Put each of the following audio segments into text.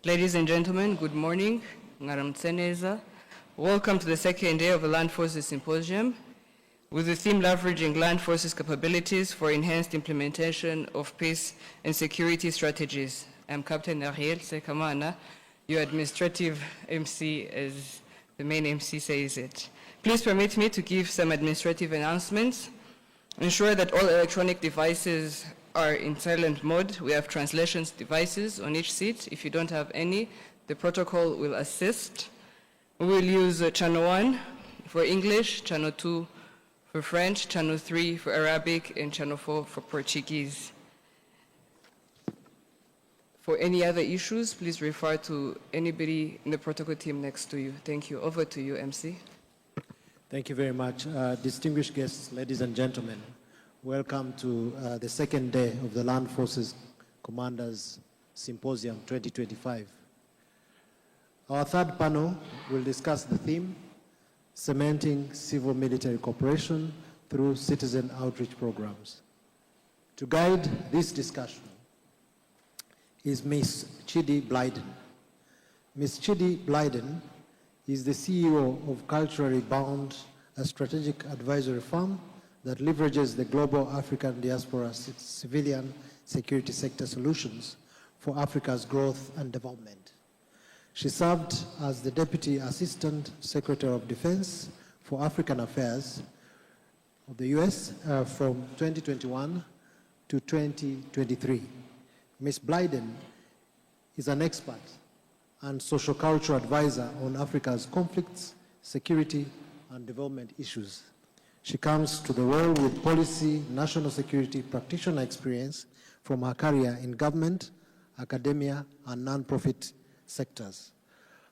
Ladies and gentlemen, good morning. Ngaramtseneza. Welcome to the second day of the Land Forces Symposium with the theme Leveraging Land Forces Capabilities for Enhanced Implementation of Peace and Security Strategies. I'm Captain Ariel Sekamana, your administrative MC, as the main MC says it. Please permit me to give some administrative announcements. Ensure that all electronic devices are in silent mode. We have translations devices on each seat. If you don't have any, the protocol will assist. We will use channel 1 for English, channel 2 for French, channel 3 for Arabic, and channel 4 for Portuguese. For any other issues, please refer to anybody in the protocol team next to you. Thank you. Over to you, MC. Thank you very much. Distinguished guests, ladies and gentlemen, welcome to the second day of the Land Forces Commanders Symposium 2025. Our third panel will discuss the theme, Cementing Civil-Military Cooperation through Citizen Outreach Programs. To guide this discussion is Ms. Chidi Blyden. Ms. Chidi Blyden is the CEO of Culturally Bound, a strategic advisory firm that leverages the global African diaspora civilian security sector solutions for Africa's growth and development. She served as the Deputy Assistant Secretary of Defense for African Affairs of the US from 2021 to 2023. Ms. Blyden is an expert and social-cultural advisor on Africa's conflicts, security, and development issues. She comes to the role with policy, national security practitioner experience from her career in government, academia, and non-profit sectors.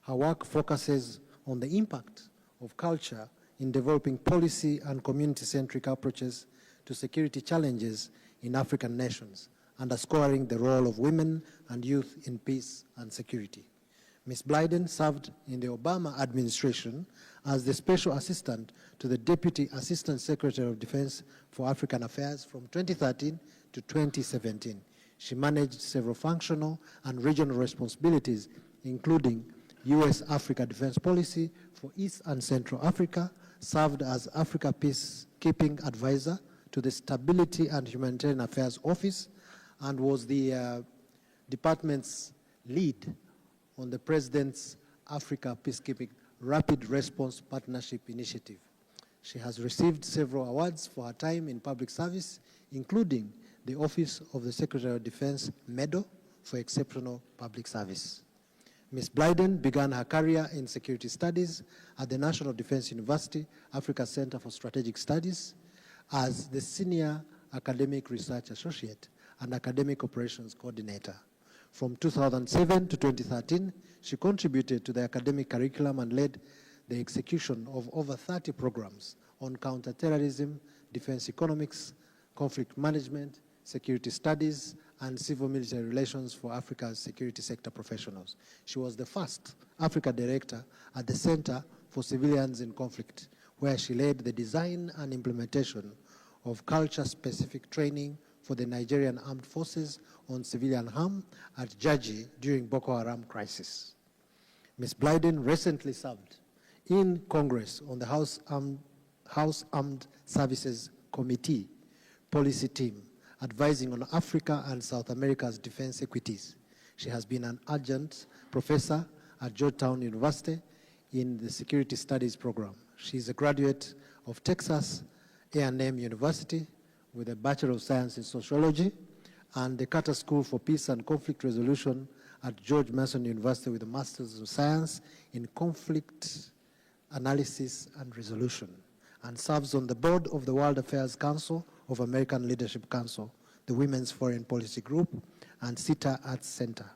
Her work focuses on the impact of culture in developing policy and community-centric approaches to security challenges in African nations, underscoring the role of women and youth in peace and security. Ms. Blyden served in the Obama administration as the Special Assistant to the Deputy Assistant Secretary of Defense for African Affairs from 2013 to 2017. She managed several functional and regional responsibilities, including U.S.-Africa Defense Policy for East and Central Africa, served as Africa Peacekeeping Advisor to the Stability and Humanitarian Affairs Office, and was the department's lead on the President's Africa Peacekeeping Rapid Response Partnership Initiative. She has received several awards for her time in public service, including the Office of the Secretary of Defense Medal for Exceptional Public Service. Ms. Blyden began her career in security studies at the National Defense University Africa Center for Strategic Studies as the Senior Academic Research Associate and Academic Operations Coordinator. From 2007 to 2013, she contributed to the academic curriculum and led the execution of over 30 programs on counterterrorism, defense economics, conflict management, security studies, and civil-military relations for Africa's security sector professionals. She was the first Africa director at the Center for Civilians in Conflict, where she led the design and implementation of culture-specific training for the Nigerian Armed Forces on civilian harm at Jaji during Boko Haram crisis. Ms. Blyden recently served in Congress on the House Armed Services Committee policy team, advising on Africa and South America's defense equities. She has been an adjunct professor at Georgetown University in the Security Studies program. She is a graduate of Texas A&M University with a Bachelor of Science in Sociology and the Carter School for Peace and Conflict Resolution at George Mason University with a Master's of Science in Conflict Analysis and Resolution, and serves on the board of the World Affairs Council of American Leadership Council, the Women's Foreign Policy Group, and SITA Arts Center.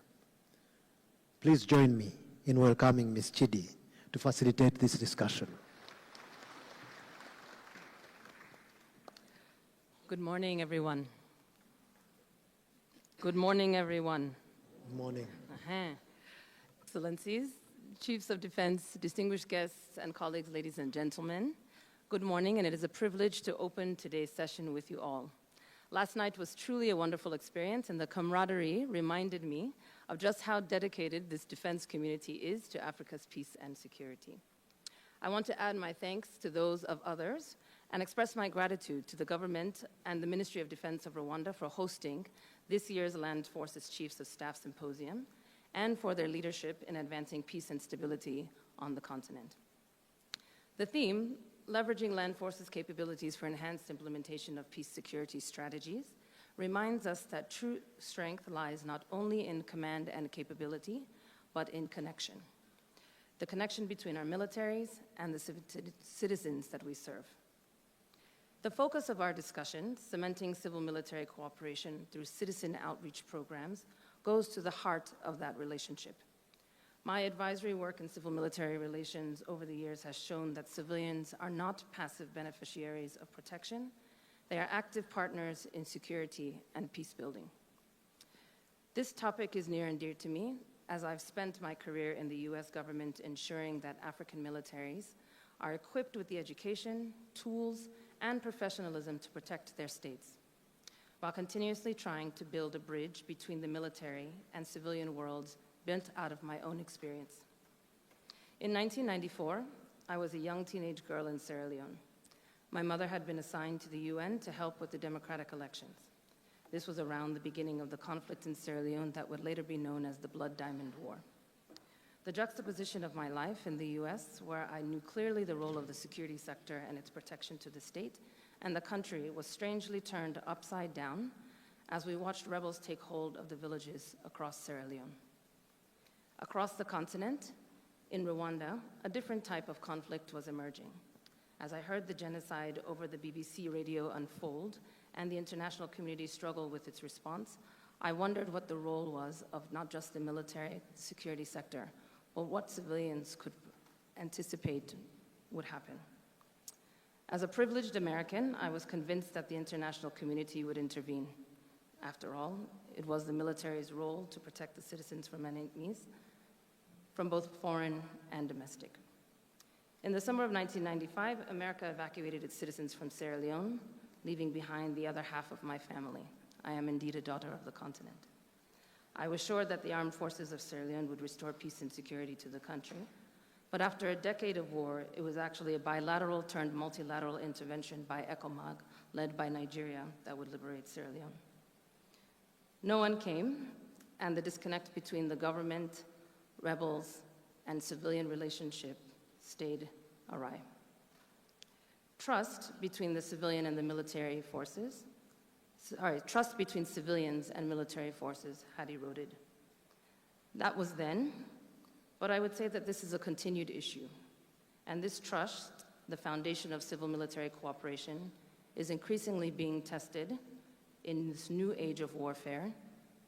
Please join me in welcoming Ms. Chidi to facilitate this discussion. Good morning, everyone. Good morning, everyone. Good morning. Excellencies, Chiefs of Defense, distinguished guests, and colleagues, ladies and gentlemen, good morning, and it is a privilege to open today's session with you all. Last night was truly a wonderful experience, and the camaraderie reminded me of just how dedicated this defense community is to Africa's peace and security. I want to add my thanks to those of others and express my gratitude to the government and the Ministry of Defense of Rwanda for hosting this year's Land Forces Chiefs of Staff Symposium and for their leadership in advancing peace and stability on the continent. The theme, leveraging land forces capabilities for enhanced implementation of peace security strategies, reminds us that true strength lies not only in command and capability, but in connection. The connection between our militaries and the citizens that we serve. The focus of our discussion, cementing civil-military cooperation through citizen outreach programs, goes to the heart of that relationship. My advisory work in civil-military relations over the years has shown that civilians are not passive beneficiaries of protection. They are active partners in security and peace building. This topic is near and dear to me, as I've spent my career in the US government ensuring that African militaries are equipped with the education, tools, and professionalism to protect their states, while continuously trying to build a bridge between the military and civilian worlds built out of my own experience. In 1994, I was a young teenage girl in Sierra Leone. My mother had been assigned to the UN to help with the democratic elections. This was around the beginning of the conflict in Sierra Leone that would later be known as the Blood Diamond War. The juxtaposition of my life in the US, where I knew clearly the role of the security sector and its protection to the state, and the country was strangely turned upside down as we watched rebels take hold of the villages across Sierra Leone. Across the continent, in Rwanda, a different type of conflict was emerging. As I heard the genocide over the BBC radio unfold and the international community struggle with its response, I wondered what the role was of not just the military security sector, but what civilians could anticipate would happen. As a privileged American, I was convinced that the international community would intervene. After all, it was the military's role to protect the citizens from enemies, from both foreign and domestic. In the summer of 1995, America evacuated its citizens from Sierra Leone, leaving behind the other half of my family. I am indeed a daughter of the continent. I was sure that the armed forces of Sierra Leone would restore peace and security to the country, but after a decade of war, it was actually a bilateral turned multilateral intervention by ECOMOG, led by Nigeria, that would liberate Sierra Leone. No one came, and the disconnect between the government, rebels, and civilian relationship stayed awry. Trust between the civilian and the military forces, trust between civilians and military forces had eroded. That was then, but I would say that this is a continued issue. And this trust, the foundation of civil-military cooperation, is increasingly being tested in this new age of warfare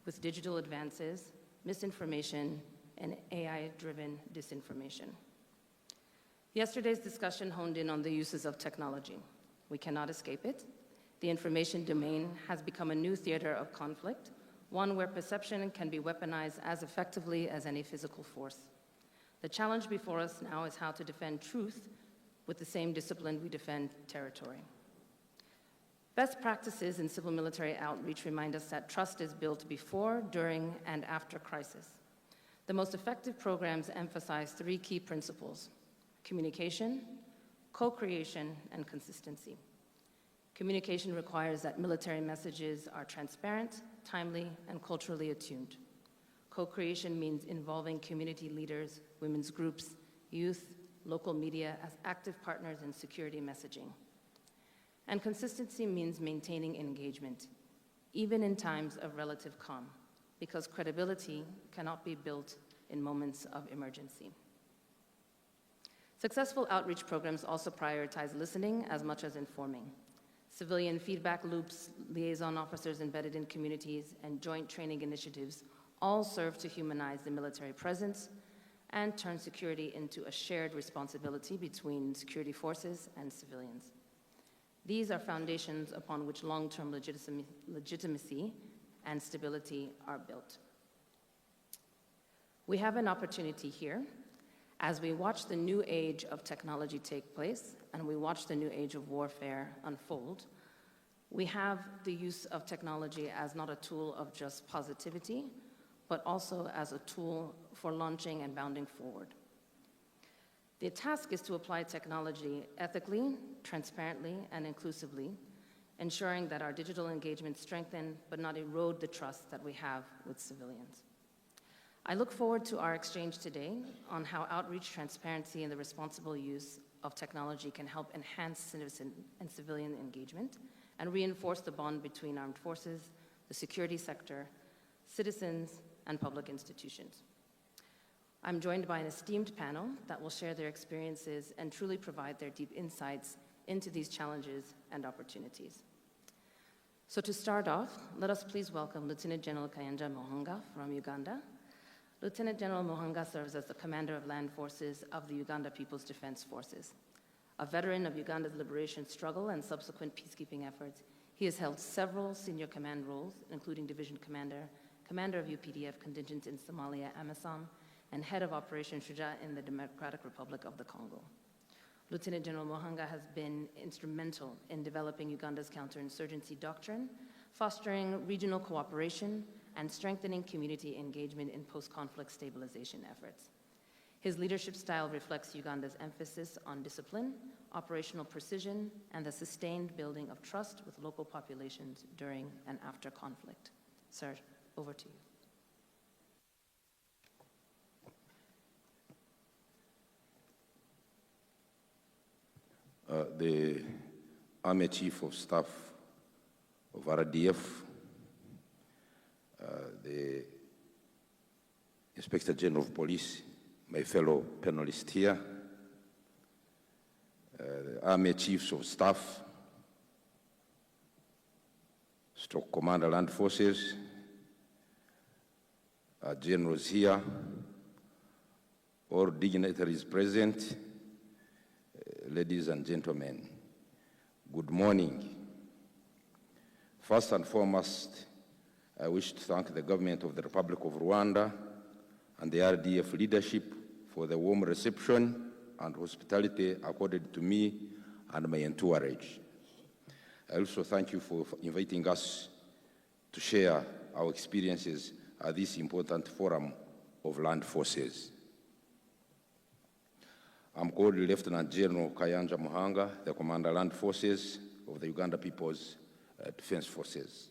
with digital advances, misinformation, and AI-driven disinformation. Yesterday's discussion honed in on the uses of technology. We cannot escape it. The information domain has become a new theater of conflict, one where perception can be weaponized as effectively as any physical force. The challenge before us now is how to defend truth with the same discipline we defend territory. Best practices in civil-military outreach remind us that trust is built before, during, and after crisis. The most effective programs emphasize three key principles: communication, co-creation, and consistency. Communication requires that military messages are transparent, timely, and culturally attuned. Co-creation means involving community leaders, women's groups, youth, local media as active partners in security messaging. And consistency means maintaining engagement, even in times of relative calm, because credibility cannot be built in moments of emergency. Successful outreach programs also prioritize listening as much as informing. Civilian feedback loops, liaison officers embedded in communities, and joint training initiatives all serve to humanize the military presence and turn security into a shared responsibility between security forces and civilians. These are foundations upon which long-term legitimacy and stability are built. We have an opportunity here as we watch the new age of technology take place and we watch the new age of warfare unfold. We have the use of technology as not a tool of just positivity, but also as a tool for launching and bounding forward. The task is to apply technology ethically, transparently, and inclusively, ensuring that our digital engagement strengthen but not erode the trust that we have with civilians. I look forward to our exchange today on how outreach, transparency, and the responsible use of technology can help enhance citizen and civilian engagement and reinforce the bond between armed forces, the security sector, citizens, and public institutions. I'm joined by an esteemed panel that will share their experiences and truly provide their deep insights into these challenges and opportunities. So to start off, let us please welcome Lieutenant General Kayanja Mohanga from Uganda. Lieutenant General Mohanga serves as the Commander of Land Forces of the Uganda People's Defense Forces. A veteran of Uganda's liberation struggle and subsequent peacekeeping efforts, he has held several senior command roles, including Division Commander, Commander of UPDF contingent in Somalia, AMISOM, and Head of Operation Shuja in the Democratic Republic of the Congo. Lieutenant General Mohanga has been instrumental in developing Uganda's counterinsurgency doctrine, fostering regional cooperation, and strengthening community engagement in post-conflict stabilization efforts. His leadership style reflects Uganda's emphasis on discipline, operational precision, and the sustained building of trust with local populations during and after conflict. Sir, over to you. The Army Chief of Staff of RDF, the Inspector General of Police, my fellow panelists here, the Army Chiefs of Staff, Stroke Commander Land Forces, our generals here, all dignitaries present, ladies and gentlemen, good morning. First and foremost, I wish to thank the government of the Republic of Rwanda and the RDF leadership for the warm reception and hospitality accorded to me and my entourage. I also thank you for inviting us to share our experiences at this important forum of land forces. I'm called Lieutenant General Kayanja Mohanga, the Commander Land Forces of the Uganda People's Defense Forces.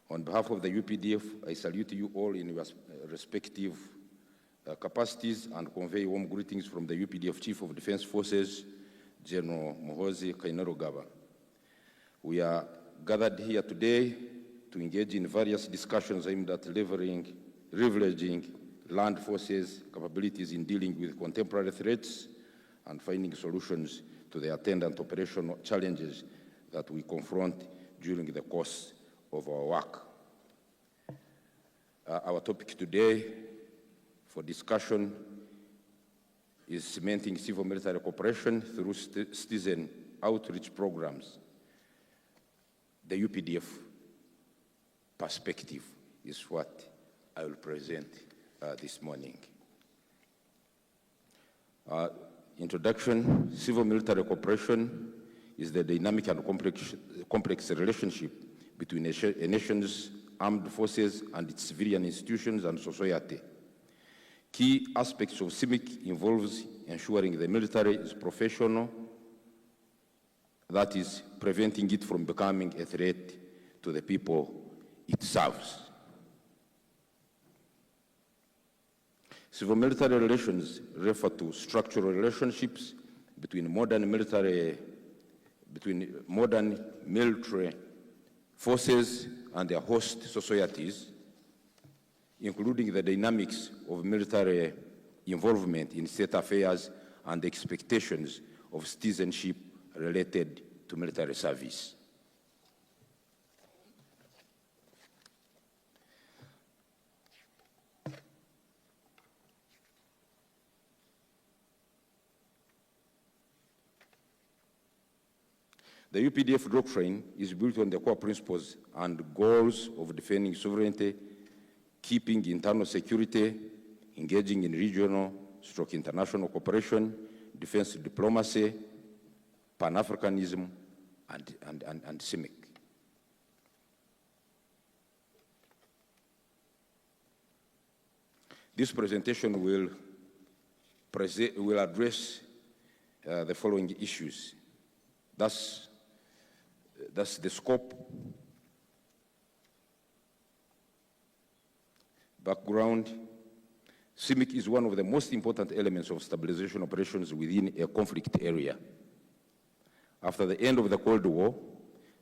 On behalf of the UPDF, I salute you all in your respective capacities and convey warm greetings from the UPDF Chief of Defense Forces, General Muhoozi Kainerugaba. We are gathered here today to engage in various discussions aimed at leveraging land forces capabilities in dealing with contemporary threats and finding solutions to the attendant operational challenges that we confront during the course of our work. Our topic today for discussion is cementing civil-military cooperation through citizen outreach programs. The UPDF perspective is what I will present this morning. Introduction, civil-military cooperation is the dynamic and complex relationship between a nation's armed forces and its civilian institutions and society. Key aspects of CIMIC involves ensuring the military is professional, that is, preventing it from becoming a threat to the people it serves. Civil-military relations refer to structural relationships between modern military forces and their host societies, including the dynamics of military involvement in state affairs and the expectations of citizenship related to military service. The UPDF doctrine is built on the core principles and goals of defending sovereignty, keeping internal security, engaging in regional/international cooperation, defense diplomacy, Pan-Africanism, and CIMIC. This presentation will address the following issues. Thus, the scope, background. CIMIC is one of the most important elements of stabilization operations within a conflict area. After the end of the Cold War,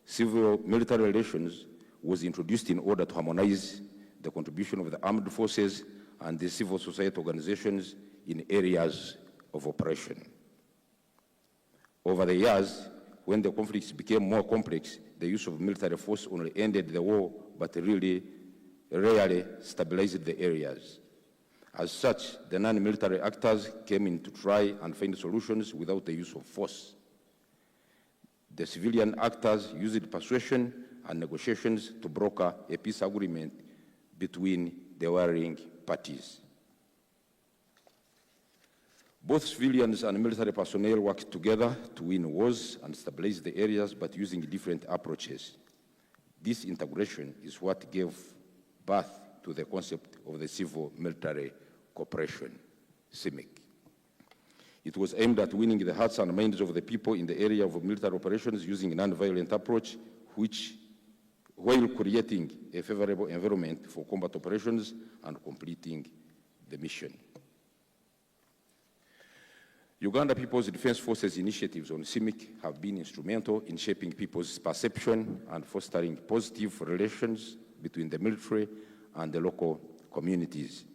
civil-military relations was introduced in order to harmonize the contribution of the armed forces and the civil society organizations in areas of operation. Over the years, when the conflicts became more complex, the use of military force only ended the war, but rarely stabilized the areas. As such, the non-military actors came in to try and find solutions without the use of force. The civilian actors used persuasion and negotiations to broker a peace agreement between the warring parties. Both civilians and military personnel worked together to win wars and stabilize the areas, but using different approaches. This integration is what gave birth to the concept of the civil-military cooperation, CIMIC. It was aimed at winning the hearts and minds of the people in the area of military operations using a non-violent approach, while creating a favorable environment for combat operations and completing the mission. Uganda People's Defense Forces initiatives on CIMIC have been instrumental in shaping people's perception and fostering positive relations between the military and the local communities.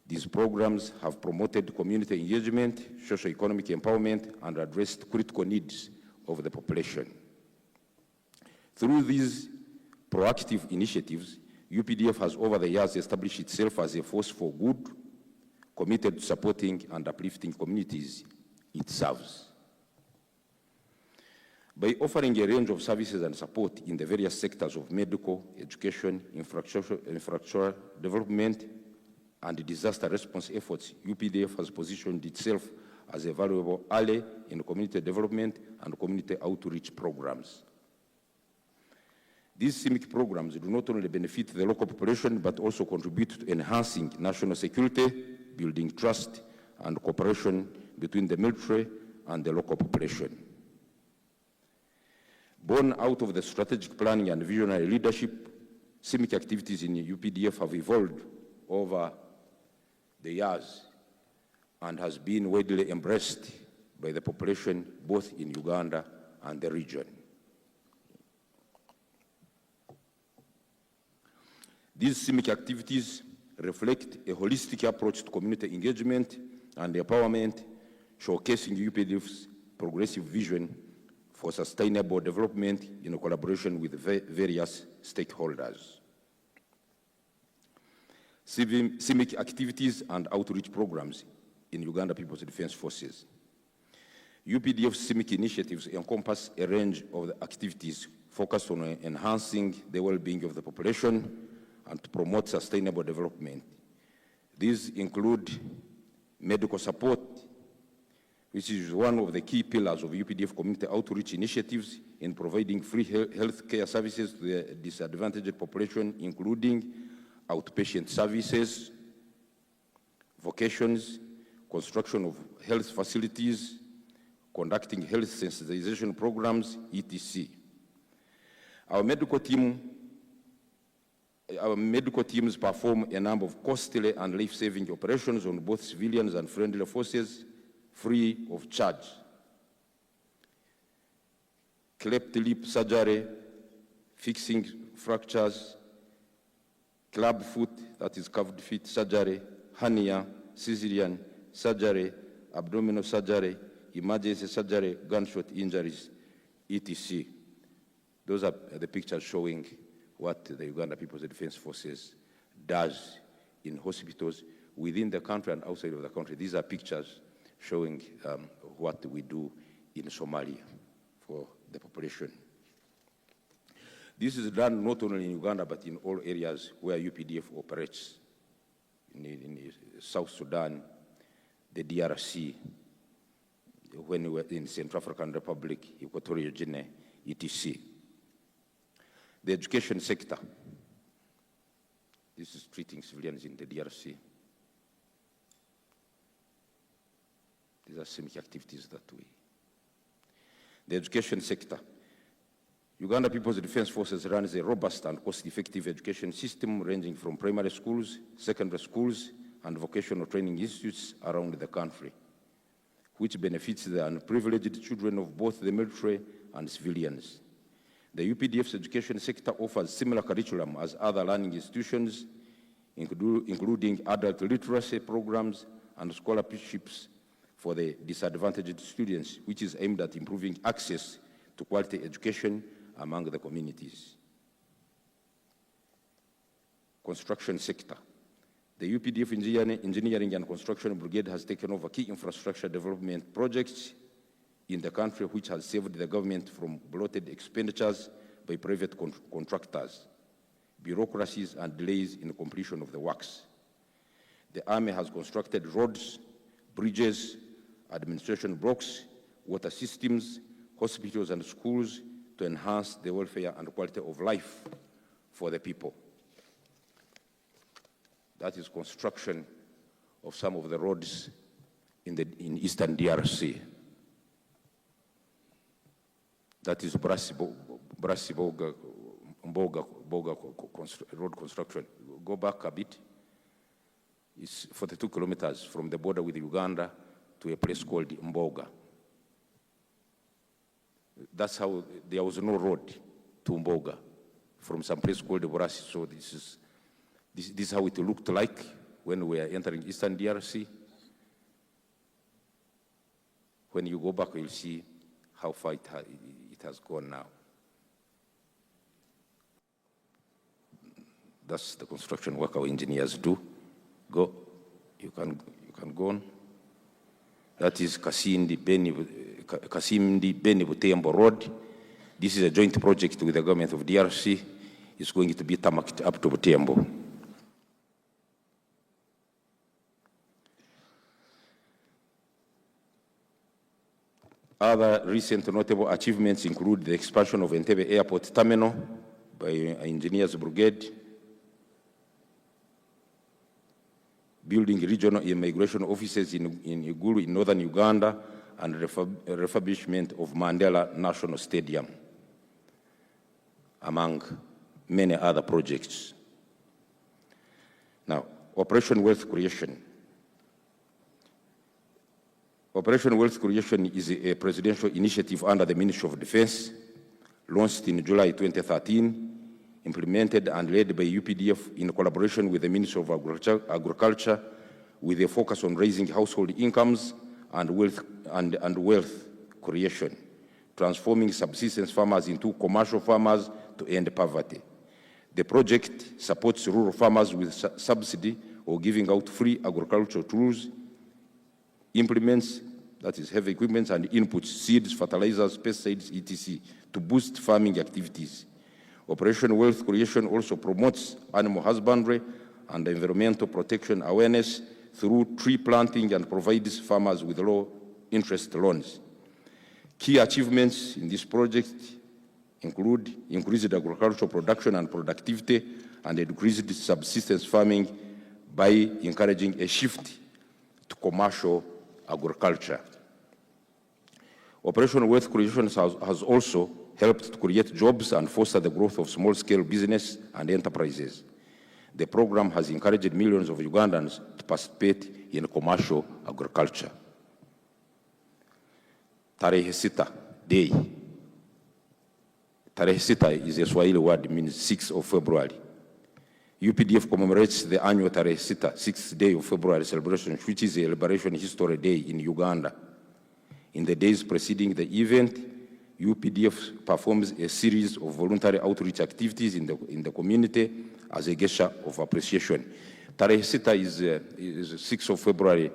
These programs have promoted community engagement, socio-economic empowerment, and addressed critical needs of the population. Through these proactive initiatives, UPDF has over the years established itself as a force for good, committed to supporting and uplifting communities it serves. By offering a range of services and support in the various sectors of medical, education, infrastructure development, and disaster response efforts, UPDF has positioned itself as a valuable ally in community development and community outreach programs. These CIMIC programs do not only benefit the local population, but also contribute to enhancing national security, building trust and cooperation between the military and the local population. Born out of the strategic planning and visionary leadership, CIMIC activities in UPDF have evolved over the years and has been widely embraced by the population both in Uganda and the region. These CIMIC activities reflect a holistic approach to community engagement and empowerment, showcasing UPDF's progressive vision for sustainable development in collaboration with various stakeholders. CIMIC activities and outreach programs in Uganda People's Defense Forces. UPDF's CIMIC initiatives encompass a range of activities focused on enhancing the well-being of the population and to promote sustainable development. These include medical support, which is one of the key pillars of UPDF community outreach initiatives in providing free health care services to the disadvantaged population, including outpatient services, vocations, construction of health facilities, conducting health sensitization programs, etc. Our medical teams perform a number of costly and life-saving operations on both civilians and friendly forces, free of charge. Cleft lip surgery, fixing fractures, club foot, that is curved feet surgery, hernia, cesarean surgery, abdominal surgery, emergency surgery, gunshot injuries, etc. Those are the pictures showing what the Uganda People's Defense Forces does in hospitals within the country and outside of the country. These are pictures showing what we do in Somalia for the population. This is done not only in Uganda, but in all areas where UPDF operates, in South Sudan, the DRC, when we were in Central African Republic, Equatorial Guinea, etc. The education sector. This is treating civilians in the DRC. These are civic activities that we. The education sector. Uganda People's Defense Forces runs a robust and cost-effective education system ranging from primary schools, secondary schools, and vocational training institutes around the country, which benefits the unprivileged children of both the military and civilians. The UPDF's education sector offers similar curriculum as other learning institutions, including adult literacy programs and scholarships for the disadvantaged students, which is aimed at improving access to quality education among the communities. Construction sector. The UPDF Engineering and Construction Brigade has taken over key infrastructure development projects in the country, which has saved the government from bloated expenditures by private contractors, bureaucracies, and delays in completion of the works. The Army has constructed roads, bridges, administration blocks, water systems, hospitals, and schools to enhance the welfare and quality of life for the people. That is construction of some of the roads in eastern DRC. That is Brasiboga road construction. Go back a bit. It's 42 kilometers from the border with Uganda to a place called Mboga. That's how there was no road to Mboga from some place called Borasi. So this is how it looked like when we are entering eastern DRC. When you go back, you'll see how far it has gone now. That's the construction work our engineers do. Go, you can go on. That is Kasindi Beni Butembo Road. This is a joint project with the government of DRC. It's going to be tarmacked up to Butembo. Other recent notable achievements include the expansion of Entebbe Airport Terminal by Engineers Brigade, building regional immigration offices in Igulu in northern Uganda, and refurbishment of Mandela National Stadium, among many other projects. Now, Operation Wealth Creation. Operation Wealth Creation is a presidential initiative under the Ministry of Defense, launched in July 2013, implemented and led by UPDF in collaboration with the Ministry of Agriculture, with a focus on raising household incomes and wealth creation, transforming subsistence farmers into commercial farmers to end poverty. The project supports rural farmers with subsidy or giving out free agricultural tools, implements, that is heavy equipment and inputs, seeds, fertilizers, pesticides, etc., to boost farming activities. Operation Wealth Creation also promotes animal husbandry and environmental protection awareness through tree planting and provides farmers with low-interest loans. Key achievements in this project include increased agricultural production and productivity and increased subsistence farming by encouraging a shift to commercial agriculture. Operation Wealth Creation has also helped to create jobs and foster the growth of small-scale business and enterprises. The program has encouraged millions of Ugandans to participate in commercial agriculture. Tarehe Sita Day. Tarehe Sita is a Swahili word, means 6th of February. UPDF commemorates the annual Tarehe Sita, 6th day of February celebration, which is a Liberation History Day in Uganda. In the days preceding the event, UPDF performs a series of voluntary outreach activities in the community as a gesture of appreciation. Tarehe Sita is 6th of February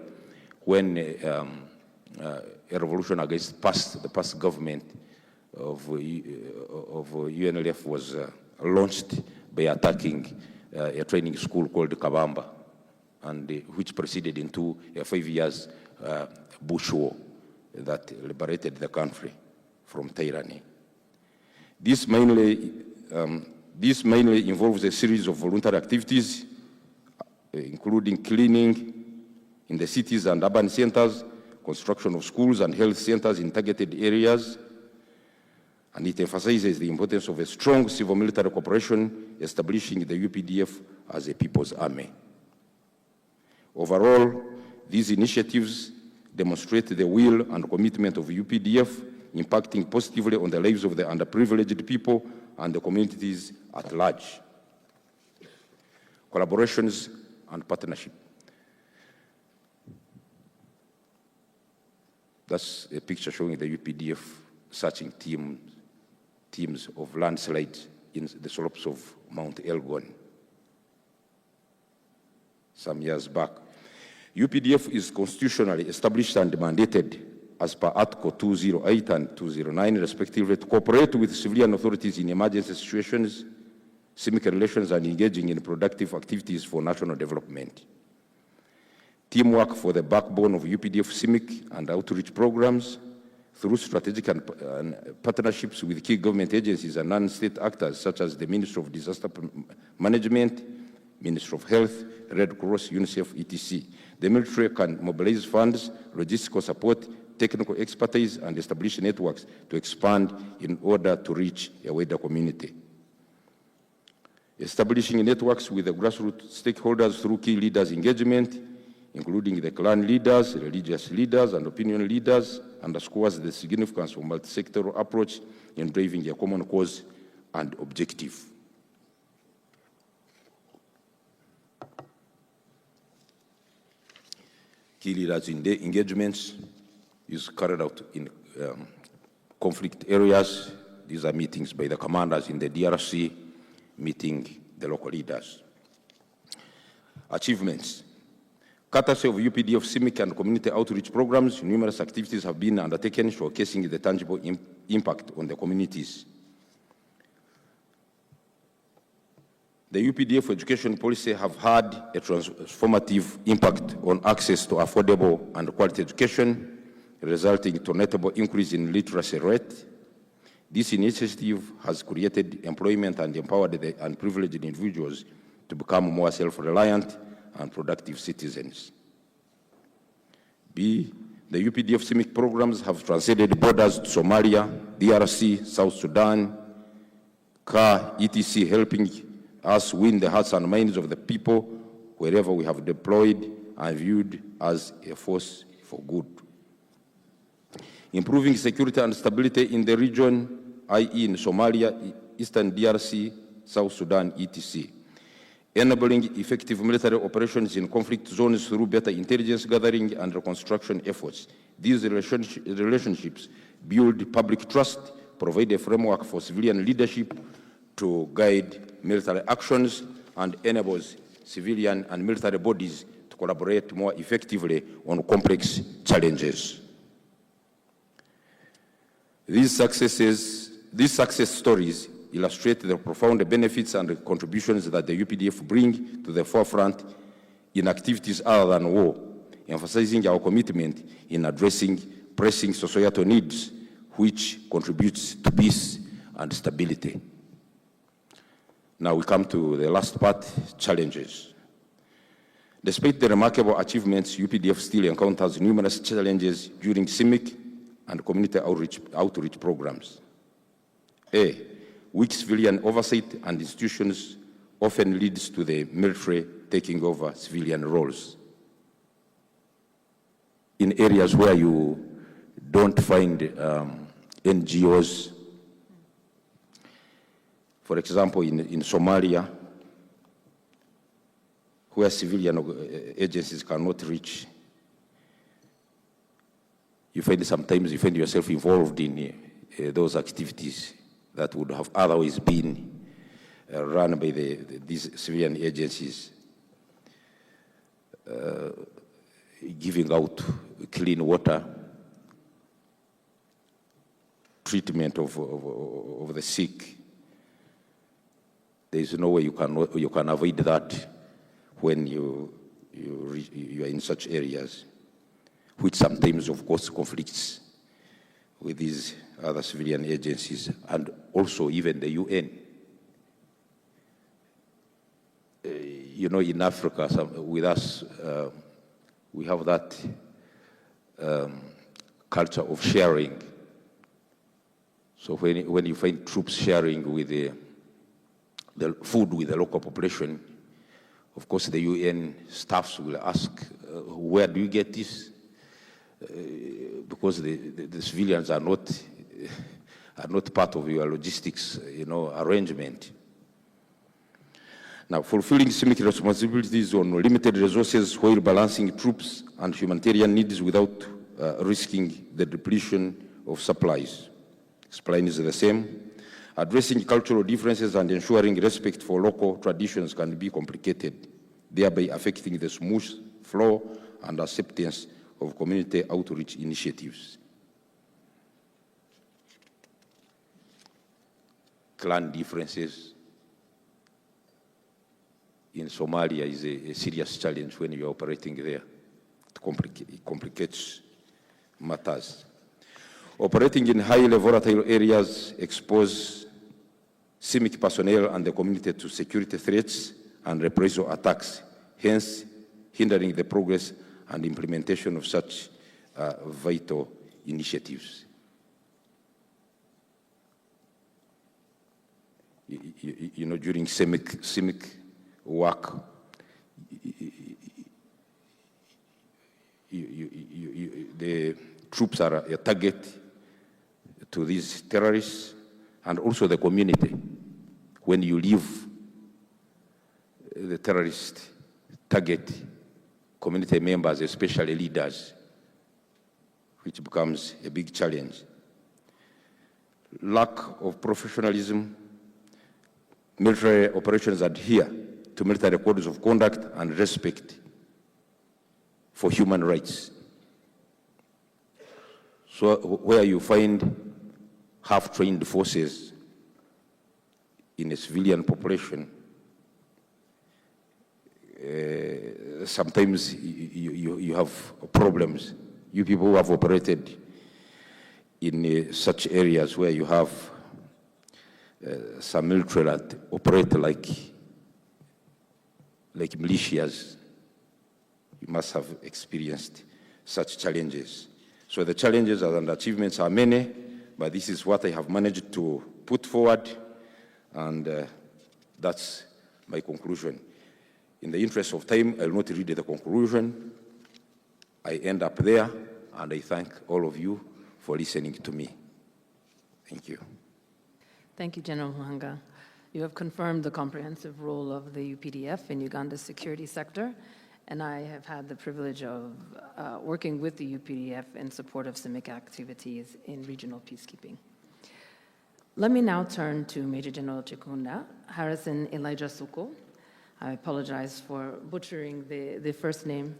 when a revolution against the past government of UNLF was launched by attacking a training school called Kabamba, and which proceeded into a 5 years bush war that liberated the country from tyranny. This mainly involves a series of voluntary activities, including cleaning in the cities and urban centers, construction of schools and health centers in targeted areas, and it emphasizes the importance of a strong civil-military cooperation, establishing the UPDF as a people's army. Overall, these initiatives demonstrate the will and commitment of UPDF, impacting positively on the lives of the underprivileged people and the communities at large. Collaborations and partnership. That's a picture showing the UPDF searching teams of landslides in the slopes of Mount Elgon some years back. UPDF is constitutionally established and mandated as per Article 208 and 209, respectively, to cooperate with civilian authorities in emergency situations, civic relations, and engaging in productive activities for national development. Teamwork for the backbone of UPDF CIMIC and outreach programs through strategic and partnerships with key government agencies and non-state actors such as the Ministry of Disaster Management, Ministry of Health, Red Cross, UNICEF, etc. The military can mobilize funds, logistical support, technical expertise, and establish networks to expand in order to reach a wider community. Establishing networks with the grassroots stakeholders through key leaders' engagement, including the clan leaders, religious leaders, and opinion leaders, underscores the significance of multi-sectoral approach in driving a common cause and objective. Key leaders in the engagements is carried out in conflict areas. These are meetings by the commanders in the DRC, meeting the local leaders. Achievements. Courtesy of UPDF CIMIC and community outreach programs, numerous activities have been undertaken showcasing the tangible impact on the communities. The UPDF education policy have had a transformative impact on access to affordable and quality education, resulting to a notable increase in literacy rate. This initiative has created employment and empowered the unprivileged individuals to become more self-reliant and productive citizens. B, the UPDF CIMIC programs have transcended borders to Somalia, DRC, South Sudan, CAR, etc., helping us win the hearts and minds of the people wherever we have deployed and viewed as a force for good. Improving security and stability in the region, i.e. in Somalia, Eastern DRC, South Sudan, etc. Enabling effective military operations in conflict zones through better intelligence gathering and reconstruction efforts. These relationships build public trust, provide a framework for civilian leadership to guide military actions, and enables civilian and military bodies to collaborate more effectively on complex challenges. These success stories illustrate the profound benefits and contributions that the UPDF bring to the forefront in activities other than war, emphasizing our commitment in addressing pressing societal needs, which contributes to peace and stability. Now we come to the last part, challenges. Despite the remarkable achievements, UPDF still encounters numerous challenges during CIMIC and community outreach programs. A, weak civilian oversight and institutions often leads to the military taking over civilian roles. In areas where you don't find NGOs, for example, in Somalia, where civilian agencies cannot reach, you find sometimes you find yourself involved in those activities that would have otherwise been run by these civilian agencies, giving out clean water, treatment of the sick. There is no way you can avoid that when you are in such areas, which sometimes, of course, conflicts with these other civilian agencies and also even the UN. You know, in Africa, with us, we have that culture of sharing. So when you find troops sharing with the food with the local population, of course the UN staffs will ask, where do you get this? Because the civilians are not part of your logistics, arrangement. Now, fulfilling CIMIC responsibilities on limited resources while balancing troops and humanitarian needs without risking the depletion of supplies. Supply is the same. Addressing cultural differences and ensuring respect for local traditions can be complicated, thereby affecting the smooth flow and acceptance of community outreach initiatives. Clan differences in Somalia is a serious challenge when you're operating there. It complicates matters. Operating in highly volatile areas expose CIMIC personnel and the community to security threats and reprisal attacks, hence hindering the progress and implementation of such vital initiatives. During CIMIC work, the troops are a target to these terrorists and also the community. When you leave the terrorist target, community members, especially leaders, which becomes a big challenge. Lack of professionalism. Military operations adhere to military codes of conduct and respect for human rights. So where you find half-trained forces in a civilian population, sometimes you have problems. You people who have operated in such areas where you have some military that operate like militias, you must have experienced such challenges. So the challenges and achievements are many, but this is what I have managed to put forward, and that's my conclusion. In the interest of time, I will not read the conclusion. I end up there, and I thank all of you for listening to me. Thank you. Thank you, General Muhanga. You have confirmed the comprehensive role of the UPDF in Uganda's security sector, and I have had the privilege of working with the UPDF in support of CIMIC activities in regional peacekeeping. Let me now turn to Major General Chikunda Harrison Elijah Suko. I apologize for butchering the first name.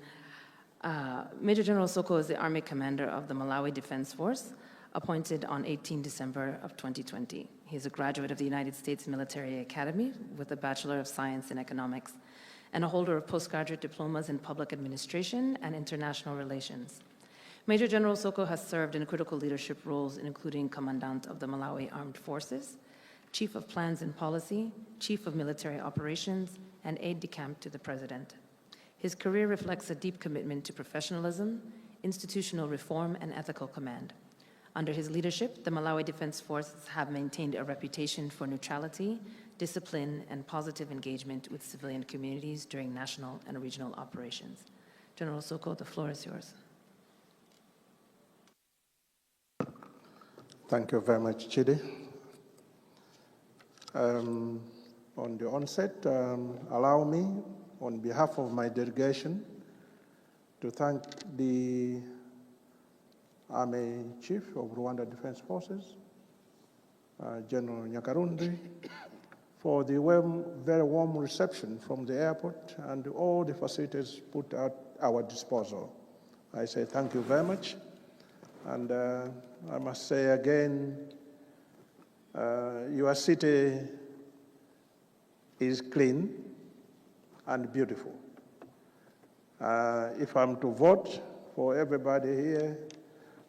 Major General Soko is the Army Commander of the Malawi Defense Force, appointed on 18 December of 2020. He is a graduate of the United States Military Academy with a Bachelor of Science in Economics and a holder of postgraduate diplomas in Public Administration and International Relations. Major General Soko has served in critical leadership roles, including Commandant of the Malawi Armed Forces, Chief of Plans and Policy, Chief of Military Operations, and aide-de-camp to the President. His career reflects a deep commitment to professionalism, institutional reform, and ethical command. Under his leadership, the Malawi Defense Forces have maintained a reputation for neutrality, discipline, and positive engagement with civilian communities during national and regional operations. General Soko, the floor is yours. Thank you very much, Chidi. On the onset, allow me, on behalf of my delegation, to thank the Army Chief of Rwanda Defense Forces, General Nyakarundi, for the very warm reception from the airport and all the facilities put at our disposal. I say thank you very much. And I must say again, your city is clean and beautiful. If I'm to vote for everybody here,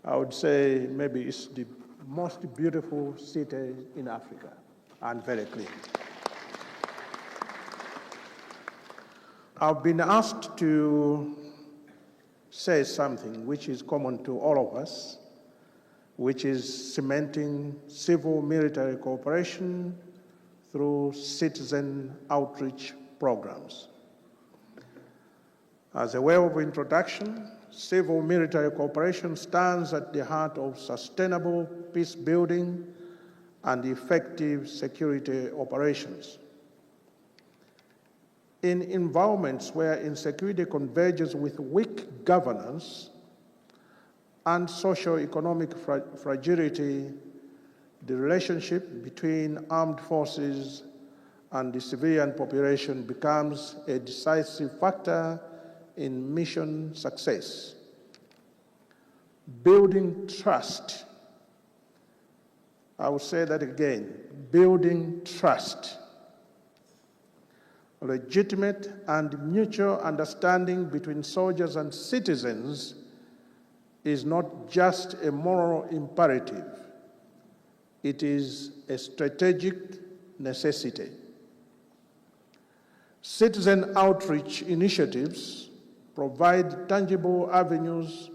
I would say maybe it's the most beautiful city in Africa and very clean. I've been asked to says something which is common to all of us, which is cementing civil-military cooperation through citizen outreach programs. As a way of introduction, civil-military cooperation stands at the heart of sustainable peace building and effective security operations. In environments where insecurity converges with weak governance and socio-economic fragility, the relationship between armed forces and the civilian population becomes a decisive factor in mission success. Building trust. I will say that again, building trust. Legitimate and mutual understanding between soldiers and citizens is not just a moral imperative, it is a strategic necessity. Citizen outreach initiatives provide tangible avenues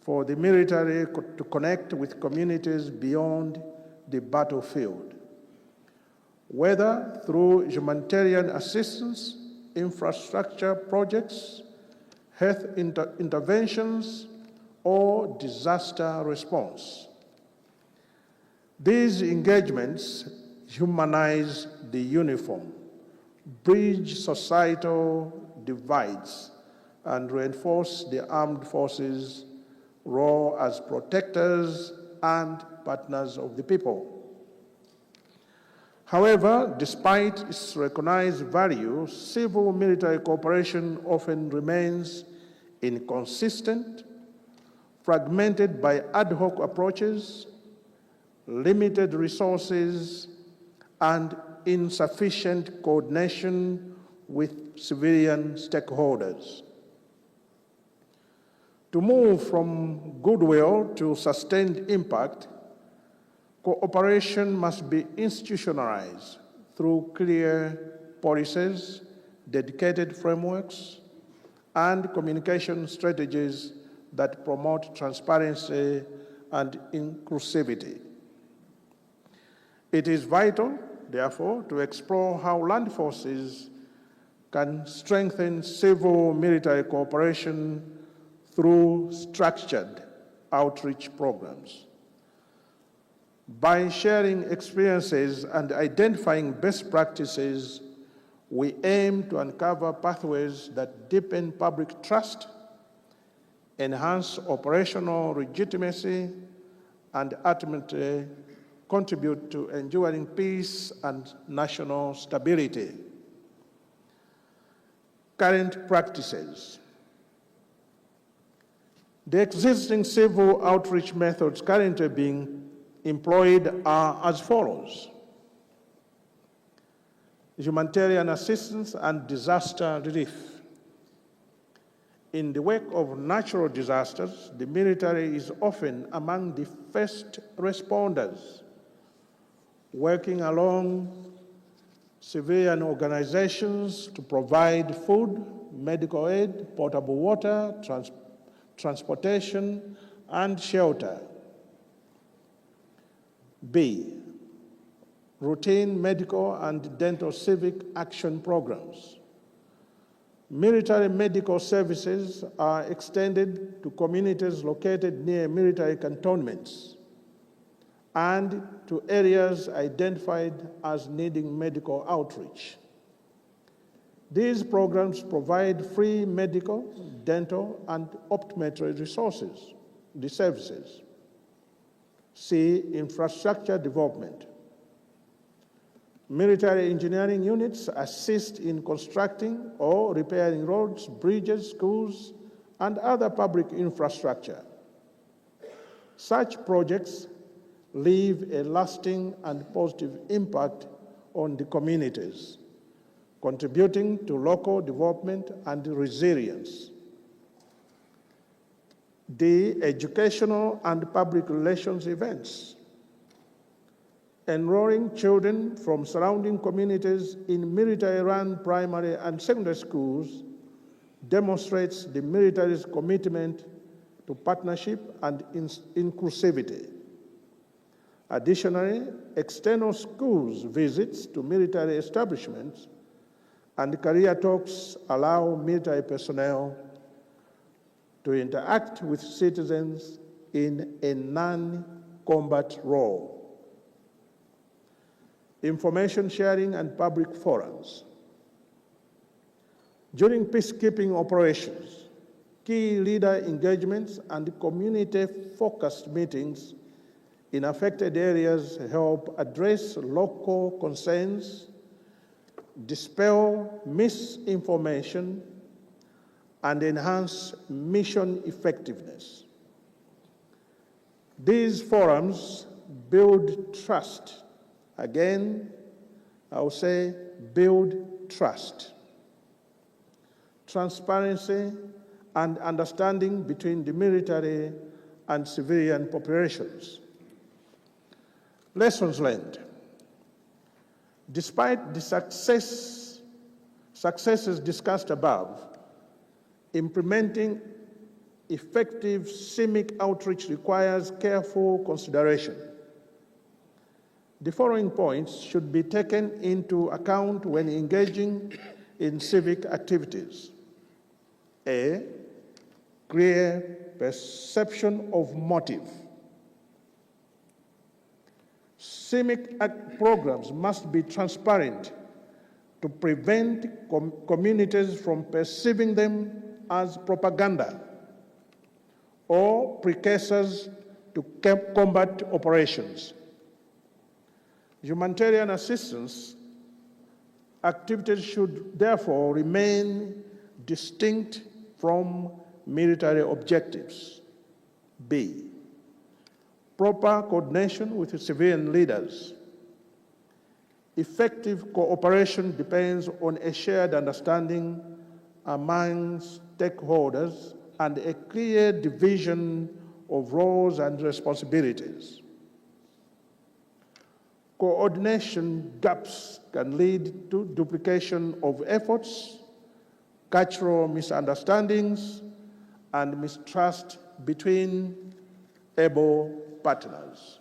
for the military to connect with communities beyond the battlefield, whether through humanitarian assistance, infrastructure projects, health interventions, or disaster response. These engagements humanize the uniform, bridge societal divides, and reinforce the armed forces' role as protectors and partners of the people. However, despite its recognized value, civil-military cooperation often remains inconsistent, fragmented by ad hoc approaches, limited resources, and insufficient coordination with civilian stakeholders. To move from goodwill to sustained impact, cooperation must be institutionalized through clear policies, dedicated frameworks, and communication strategies that promote transparency and inclusivity. It is vital, therefore, to explore how land forces can strengthen civil-military cooperation through structured outreach programs. By sharing experiences and identifying best practices, we aim to uncover pathways that deepen public trust, enhance operational legitimacy, and ultimately contribute to enduring peace and national stability. Current practices. The existing civil outreach methods currently being employed are as follows: humanitarian assistance and disaster relief. In the wake of natural disasters, the military is often among the first responders, working along civilian organizations to provide food, medical aid, potable water, transportation, and shelter. B, routine medical and dental civic action programs. Military medical services are extended to communities located near military cantonments and to areas identified as needing medical outreach. These programs provide free medical, dental, and optometry services. C, infrastructure development. Military engineering units assist in constructing or repairing roads, bridges, schools, and other public infrastructure. Such projects leave a lasting and positive impact on the communities, contributing to local development and resilience. D, educational and public relations events. Enrolling children from surrounding communities in military-run primary and secondary schools demonstrates the military's commitment to partnership and inclusivity. Additionally, external schools visits to military establishments and career talks allow military personnel to interact with citizens in a non-combat role. Information sharing and public forums. During peacekeeping operations, key leader engagements and community-focused meetings in affected areas help address local concerns, dispel misinformation, and enhance mission effectiveness. These forums build trust. Again, I will say build trust, transparency, and understanding between the military and civilian populations. Lessons learned. Despite the successes discussed above, implementing effective civic outreach requires careful consideration. The following points should be taken into account when engaging in civic activities. A, clear perception of motive. Civic programs must be transparent to prevent communities from perceiving them as propaganda or precursors to combat operations. Humanitarian assistance activities should therefore remain distinct from military objectives. B, proper coordination with civilian leaders. Effective cooperation depends on a shared understanding among stakeholders and a clear division of roles and responsibilities. Coordination gaps can lead to duplication of efforts, cultural misunderstandings, and mistrust between able partners.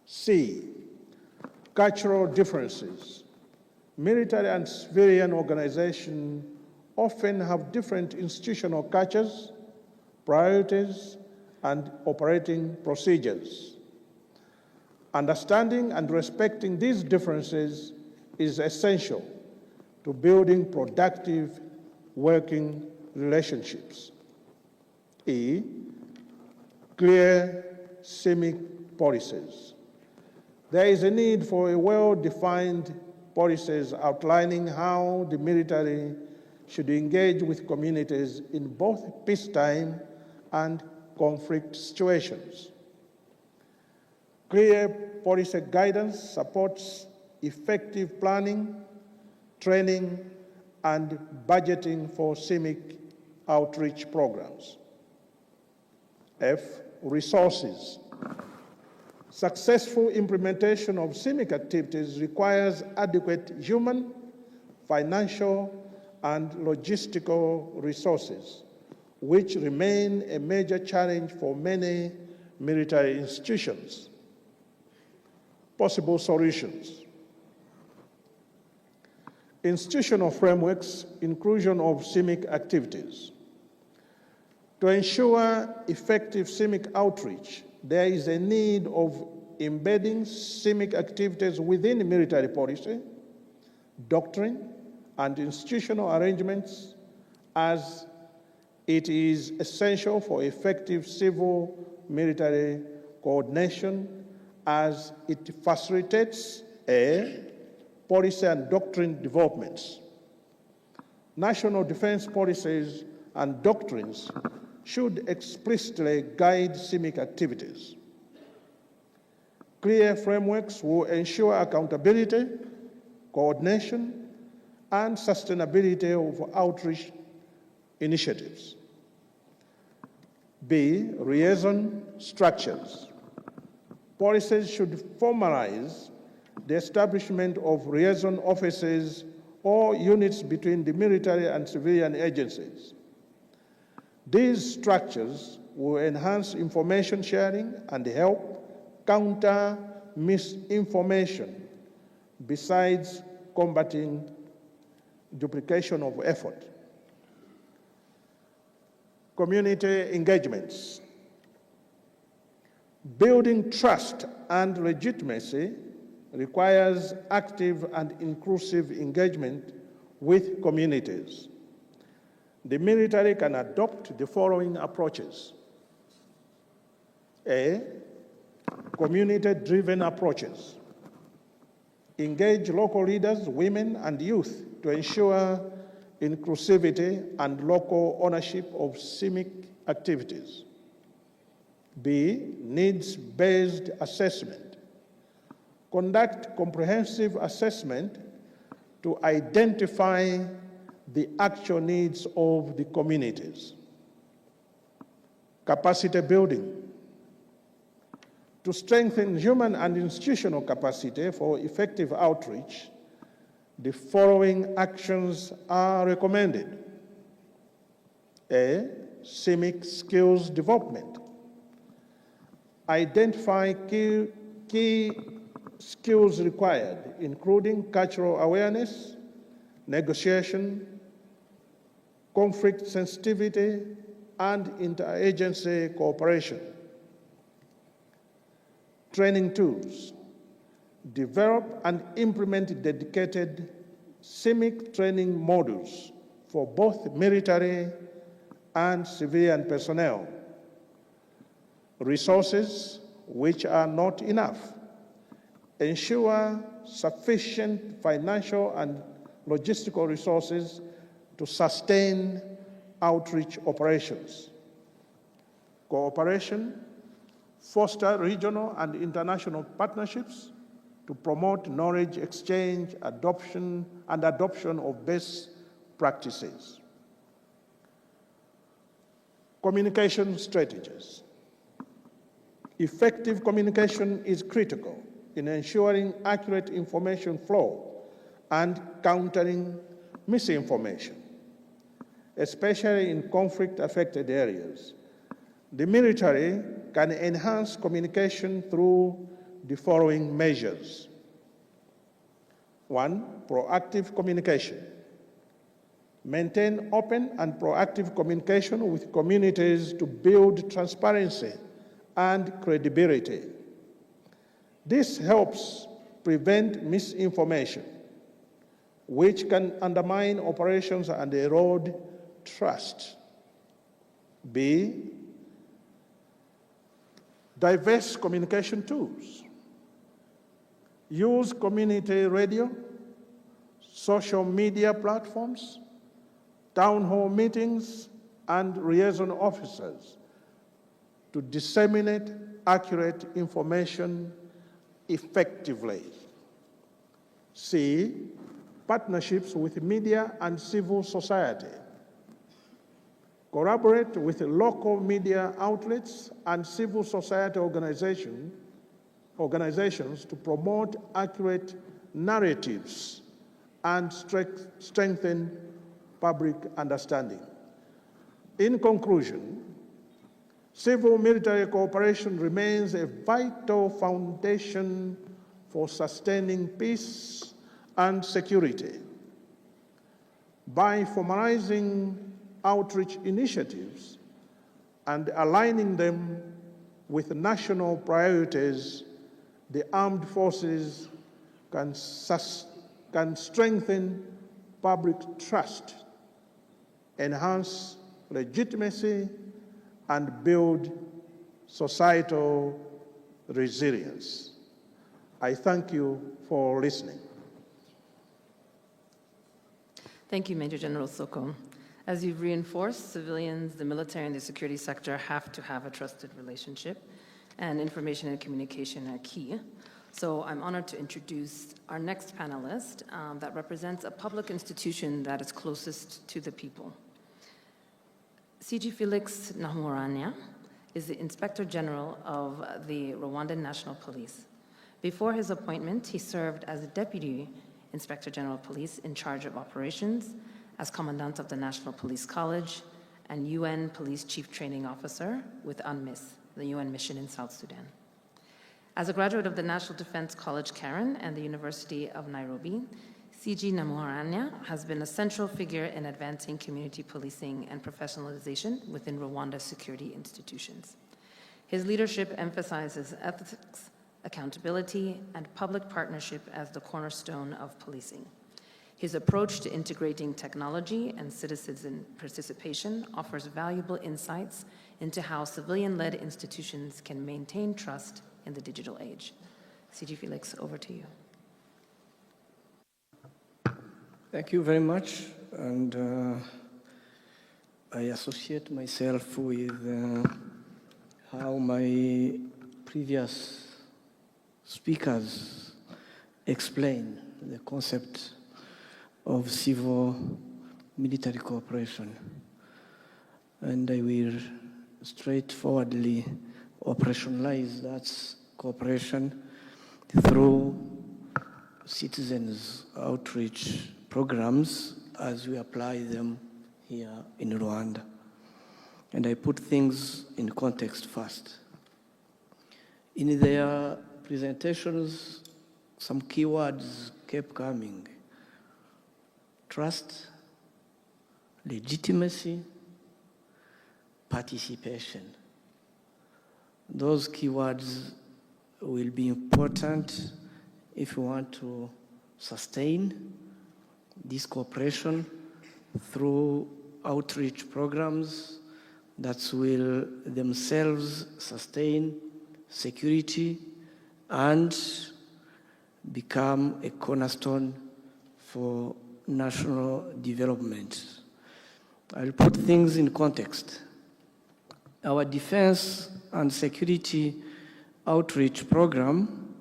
C, cultural differences. Military and civilian organizations often have different institutional cultures, priorities, and operating procedures. Understanding and respecting these differences is essential to building productive working relationships. E, clear civic policies. There is a need for a well-defined policies outlining how the military should engage with communities in both peacetime and conflict situations. Clear policy guidance supports effective planning, training, and budgeting for civic outreach programs. F, resources. Successful implementation of civic activities requires adequate human, financial, and logistical resources, which remain a major challenge for many military institutions. Possible solutions. Institutional frameworks, inclusion of civic activities. To ensure effective civic outreach, there is a need of embedding civic activities within military policy, doctrine, and institutional arrangements, as it is essential for effective civil-military coordination, as it facilitates policy and doctrine developments. National defense policies and doctrines should explicitly guide civic activities. Clear frameworks will ensure accountability, coordination, and sustainability of outreach initiatives. B, liaison structures. Policies should formalize the establishment of liaison offices or units between the military and civilian agencies. These structures will enhance information sharing and help counter misinformation, besides combating duplication of effort. Community engagements. Building trust and legitimacy requires active and inclusive engagement with communities. The military can adopt the following approaches. A, community-driven approaches. Engage local leaders, women, and youth to ensure inclusivity and local ownership of civic activities. B, needs-based assessment. Conduct comprehensive assessment to identify the actual needs of the communities. Capacity building. To strengthen human and institutional capacity for effective outreach, the following actions are recommended. A, civic skills development. Identify key skills required, including cultural awareness, negotiation, conflict sensitivity, and interagency cooperation. Training tools. Develop and implement dedicated CIMIC training modules for both military and civilian personnel. Resources, which are not enough. Ensure sufficient financial and logistical resources to sustain outreach operations. Cooperation. Foster regional and international partnerships to promote knowledge exchange, adoption of best practices. Communication strategies. Effective communication is critical in ensuring accurate information flow and countering misinformation, especially in conflict-affected areas. The military can enhance communication through the following measures. 1, proactive communication. Maintain open and proactive communication with communities to build transparency and credibility. This helps prevent misinformation, which can undermine operations and erode trust. B, diverse communication tools. Use community radio, social media platforms, town hall meetings, and liaison officers to disseminate accurate information effectively. C, partnerships with media and civil society. Collaborate with local media outlets and civil society organizations to promote accurate narratives and strengthen public understanding. In conclusion, civil-military cooperation remains a vital foundation for sustaining peace and security. By formalizing outreach initiatives and aligning them with national priorities, the armed forces can strengthen public trust, enhance legitimacy, and build societal resilience. I thank you for listening. Thank you, Major General Soko. As you've reinforced, civilians, the military, and the security sector have to have a trusted relationship, and information and communication are key. So I'm honored to introduce our next panelist that represents a public institution that is closest to the people. CG Felix Nahumuranya is the Inspector General of the Rwandan National Police. Before his appointment, he served as a deputy Inspector General of Police in charge of operations, as Commandant of the National Police College, and UN Police Chief Training Officer with UNMISS, the UN mission in South Sudan. As a graduate of the National Defense College Karen and the University of Nairobi, CG Namuharanya has been a central figure in advancing community policing and professionalization within Rwanda's security institutions. His leadership emphasizes ethics, accountability, and public partnership as the cornerstone of policing. His approach to integrating technology and citizen participation offers valuable insights into how civilian-led institutions can maintain trust in the digital age. CG Felix, over to you. Thank you very much, and I associate myself with how my previous speakers explain the concept of civil-military cooperation, and I will straightforwardly operationalize that cooperation through citizens' outreach programs as we apply them here in Rwanda. And I put things in context first. In their presentations, some keywords kept coming: trust, legitimacy, participation. Those keywords will be important if we want to sustain this cooperation through outreach programs that will themselves sustain security and become a cornerstone for national development. I'll put things in context. Our defense and security outreach program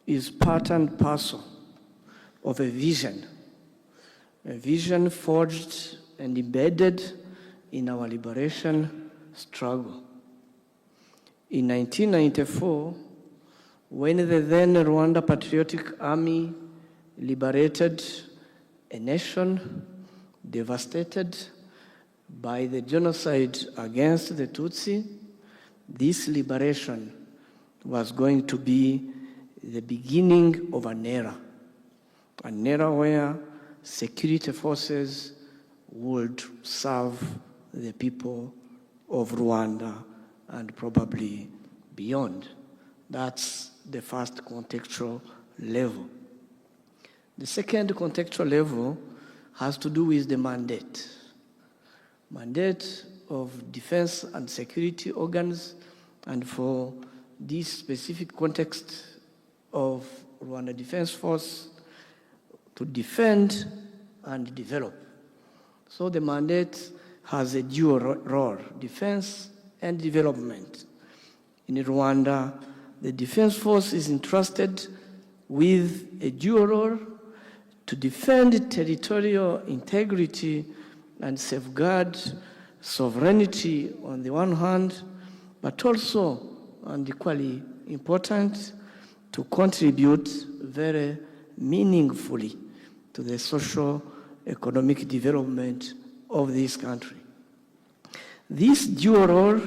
is part and parcel of a vision forged and embedded in our liberation struggle. In 1994, when the then Rwanda Patriotic Army liberated a nation devastated by the genocide against the Tutsi, this liberation was going to be the beginning of an era where security forces would serve the people of Rwanda and probably beyond. That's the first contextual level. The second contextual level has to do with the mandate of defense and security organs, and for this specific context of Rwanda Defense Force to defend and develop. So the mandate has a dual role, defense and development. In Rwanda, the Defense Force is entrusted with a dual role to defend territorial integrity and safeguard sovereignty on the one hand, but also, and equally important, to contribute very meaningfully to the socio-economic development of this country. This dual role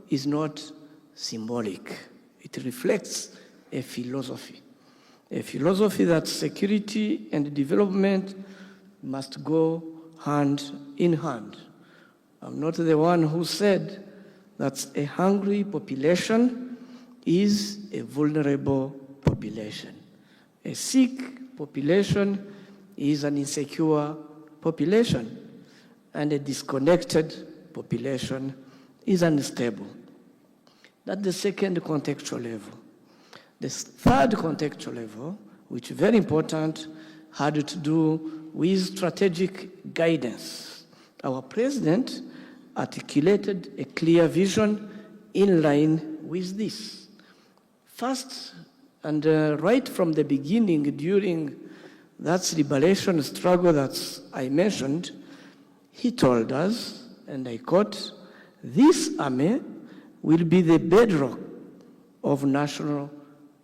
is not symbolic. It reflects a philosophy that security and development must go hand in hand. I'm not the one who said that a hungry population is a vulnerable population. A sick population is an insecure population, and a disconnected population is unstable. That's the second contextual level. The third contextual level, which is very important, had to do with strategic guidance. Our president articulated a clear vision in line with this. First, and right from the beginning, during that liberation struggle that I mentioned, he told us, and I quote, "This army will be the bedrock of national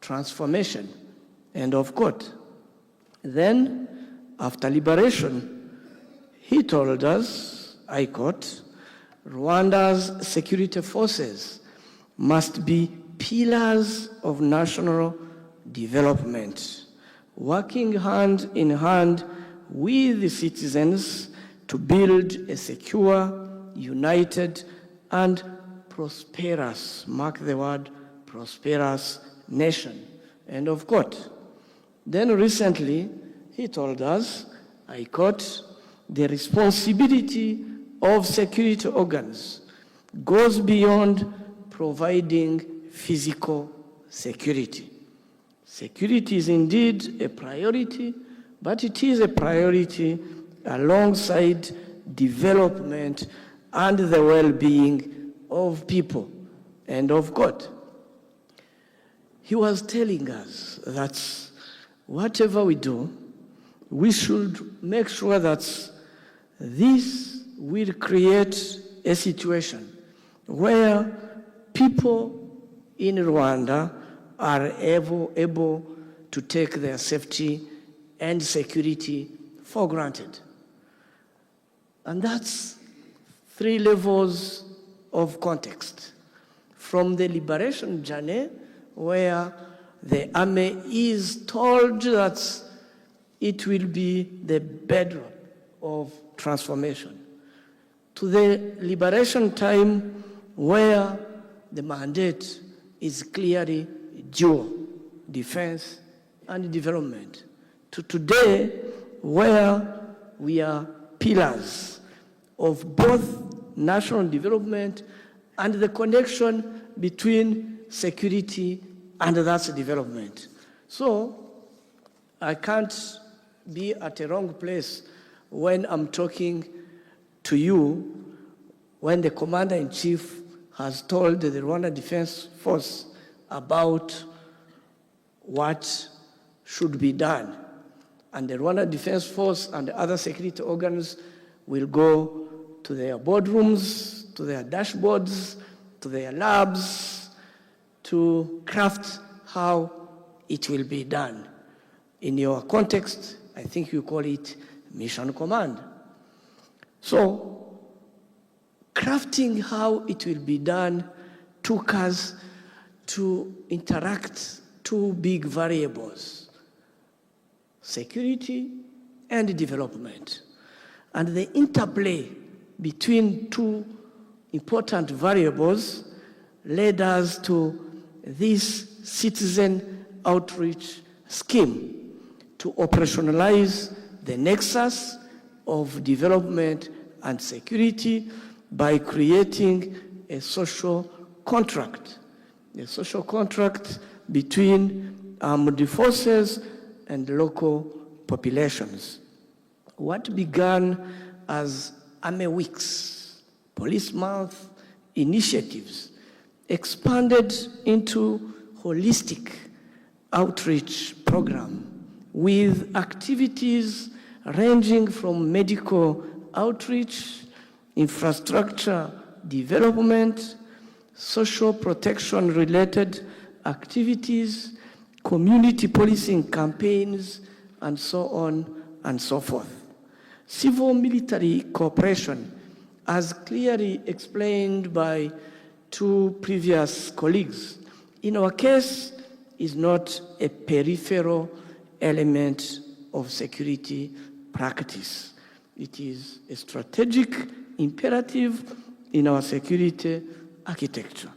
transformation," end of quote. Then, after liberation, he told us, I quote, Rwanda's security forces must be pillars of national development, working hand in hand with the citizens to build a secure, united, and prosperous, mark the word, prosperous nation. End of quote. Then recently, he told us, I quote, the responsibility of security organs goes beyond providing physical security. Security is indeed a priority, but it is a priority alongside development and the well-being of people and of God. He was telling us that whatever we do, we should make sure that this will create a situation where people in Rwanda are able to take their safety and security for granted. And that's 3 levels of context. From the liberation journey, where the army is told that it will be the bedrock of transformation, to the liberation time where the mandate is clearly dual, defense and development, to today where we are pillars of both national development and the connection between security and that's development. So I can't be at a wrong place when I'm talking to you when the commander-in-chief has told the Rwanda Defense Force about what should be done. And the Rwanda Defense Force and the other security organs will go to their boardrooms, to their dashboards, to their labs, to craft how it will be done. In your context, I think you call it mission command. So, crafting how it will be done took us to interact 2 big variables, security and development. And the interplay between 2 important variables led us to this citizen outreach scheme to operationalize the nexus of development and security by creating a social contract between armed forces and local populations. What began as Army Weeks, Police Month initiatives expanded into holistic outreach program with activities ranging from medical outreach, infrastructure development, social protection related activities, community policing campaigns, and so on and so forth. Civil-military cooperation, as clearly explained by 2 previous colleagues, in our case, is not a peripheral element of security practice. It is a strategic imperative in our security architecture.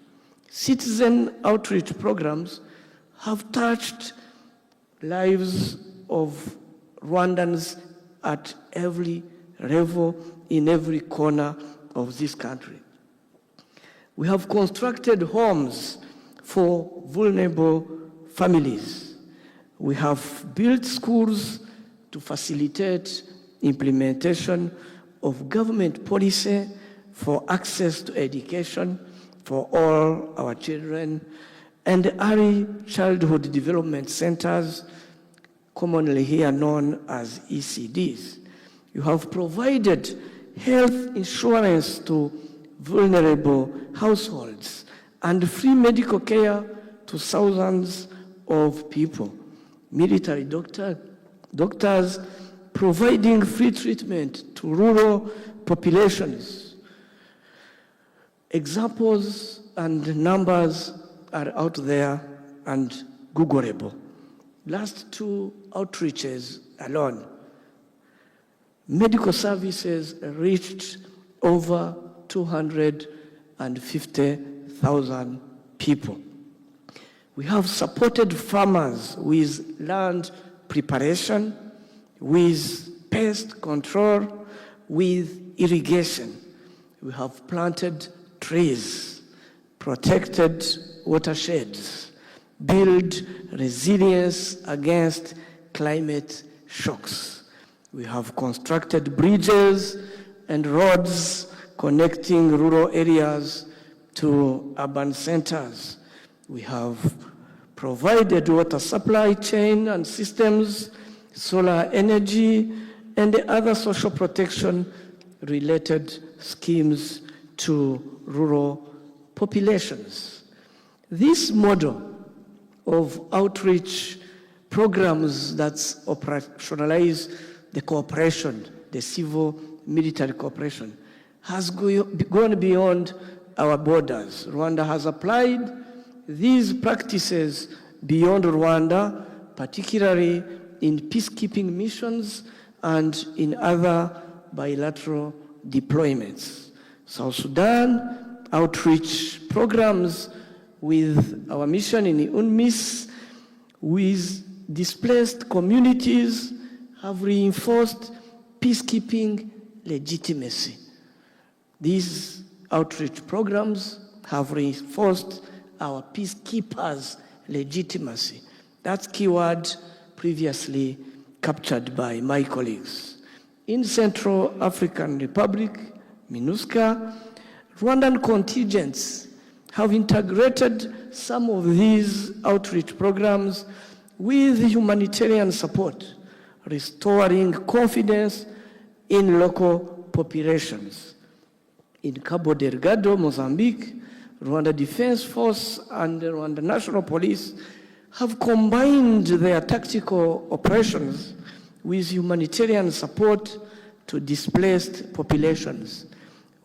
Citizen outreach programs have touched lives of Rwandans at every level, in every corner of this country. We have constructed homes for vulnerable families. We have built schools to facilitate implementation of government policy for access to education for all our children, and early childhood development centers, commonly here known as ECDs. You have provided health insurance to vulnerable households and free medical care to thousands of people. Military doctor doctors providing free treatment to rural populations. Examples and numbers are out there and Googleable. Last 2 outreaches alone, medical services reached over 250,000 people. We have supported farmers with land preparation, with pest control, with irrigation. We have planted trees, protected watersheds, built resilience against climate shocks. We have constructed bridges and roads connecting rural areas to urban centers. We have provided water supply chain and systems, solar energy, and other social protection related schemes to rural populations. This model of outreach programs that operationalize the cooperation, the civil-military cooperation, has gone beyond our borders. Rwanda has applied these practices beyond Rwanda, particularly in peacekeeping missions and in other bilateral deployments. South Sudan outreach programs with our mission in UNMISS with displaced communities have reinforced peacekeeping legitimacy. These outreach programs have reinforced our peacekeepers' legitimacy. That's keyword previously captured by my colleagues. In Central African Republic, MINUSCA, Rwandan contingents have integrated some of these outreach programs with humanitarian support, restoring confidence in local populations. In Cabo Delgado, Mozambique, Rwanda Defense Force and the Rwanda National Police have combined their tactical operations with humanitarian support to displaced populations,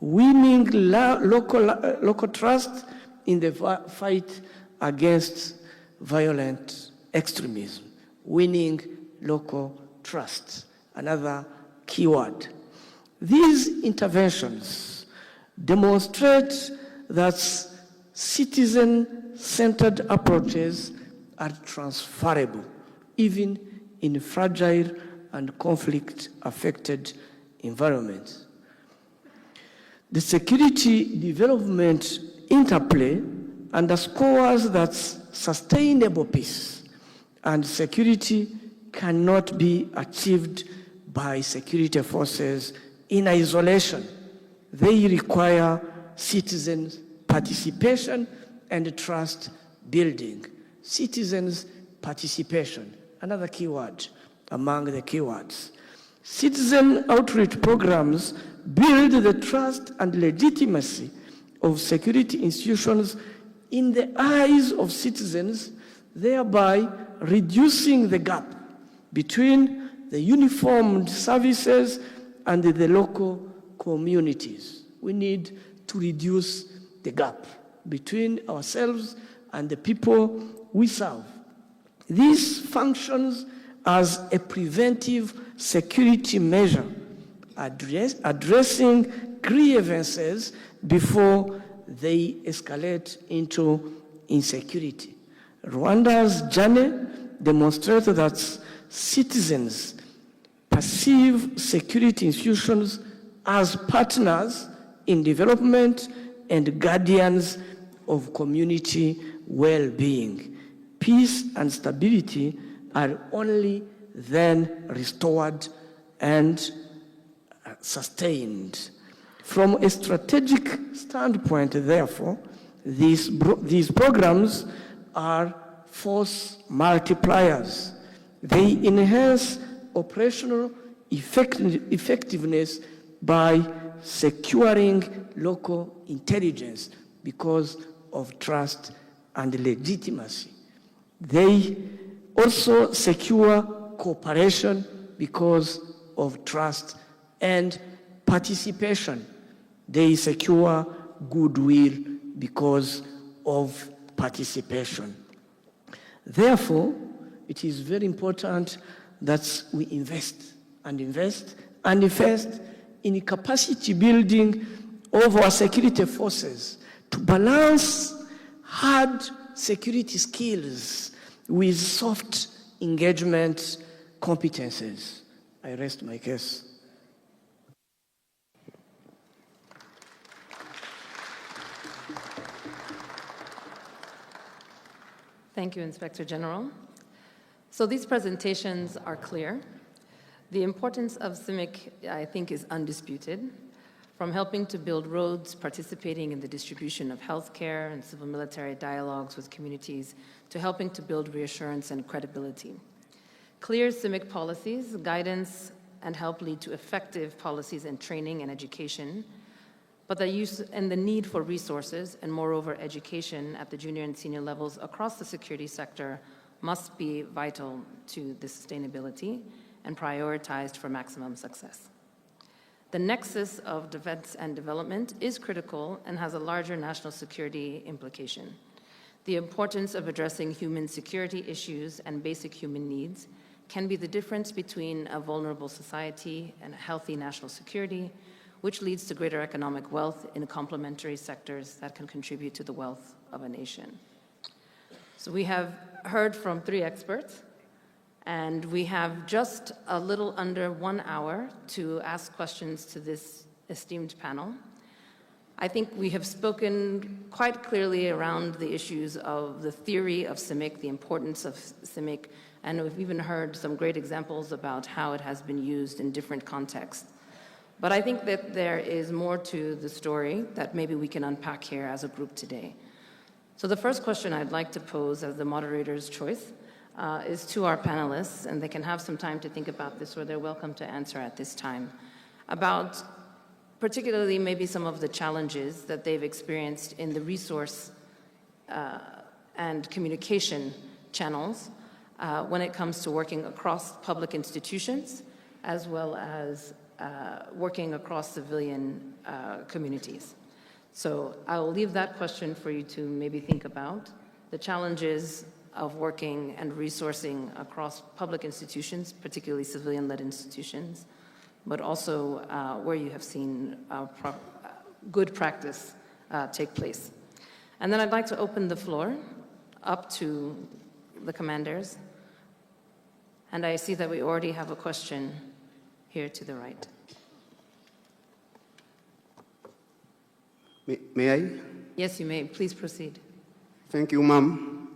winning local trust in the fight against violent extremism. Winning local trust, another keyword. These interventions demonstrate that citizen-centered approaches are transferable, even in fragile and conflict-affected environments. The security development interplay underscores that sustainable peace and security cannot be achieved by security forces in isolation. They require citizens' participation and trust building. Citizens' participation, another keyword among the keywords. Citizen outreach programs build the trust and legitimacy of security institutions in the eyes of citizens, thereby reducing the gap between the uniformed services and the local communities. We need to reduce the gap between ourselves and the people we serve. This functions as a preventive security measure, addressing grievances before they escalate into insecurity. Rwanda's journey demonstrates that citizens perceive security institutions as partners in development and guardians of community well-being. Peace and stability are only then restored and sustained. From a strategic standpoint, therefore, these programs are force multipliers. They enhance operational effectiveness by securing local intelligence because of trust and legitimacy. They also secure cooperation because of trust, and participation. They secure goodwill because of participation. Therefore, it is very important that we invest and invest and invest in capacity building of our security forces to balance hard security skills with soft engagement competences. I rest my case. Thank you, Inspector General. So these presentations are clear. The importance of CIMIC, I think, is undisputed. From helping to build roads, participating in the distribution of healthcare and civil-military dialogues with communities, to helping to build reassurance and credibility. Clear CIMIC policies, guidance, and help lead to effective policies and training and education, but the use and the need for resources and, moreover, education at the junior and senior levels across the security sector must be vital to the sustainability and prioritized for maximum success. The nexus of defense and development is critical and has a larger national security implication. The importance of addressing human security issues and basic human needs can be the difference between a vulnerable society and a healthy national security, which leads to greater economic wealth in complementary sectors that can contribute to the wealth of a nation. So we have heard from 3 experts, and we have just a little under 1 hour to ask questions to this esteemed panel. I think we have spoken quite clearly around the issues of the theory of CIMIC, the importance of CIMIC, and we've even heard some great examples about how it has been used in different contexts. But I think that there is more to the story that maybe we can unpack here as a group today. So the first question I'd like to pose as the moderator's choice is to our panelists, and they can have some time to think about this, or they're welcome to answer at this time, about particularly maybe some of the challenges that they've experienced in the resource and communication channels when it comes to working across public institutions, as well as working across civilian communities. So I'll leave that question for you to maybe think about, the challenges of working and resourcing across public institutions, particularly civilian-led institutions, but also where you have seen good practice take place. And then I'd like to open the floor up to the commanders. And I see that we already have a question here to the right. May I? Yes, you may. Please proceed. Thank you, ma'am.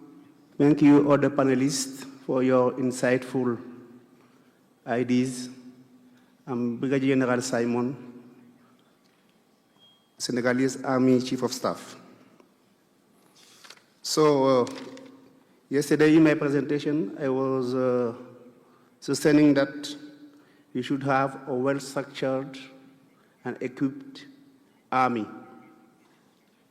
Thank you, all the panelists, for your insightful ideas. I'm Brigadier General Simon, Senegalese Army Chief of Staff. So, yesterday in my presentation, I was sustaining that we should have a well-structured and equipped army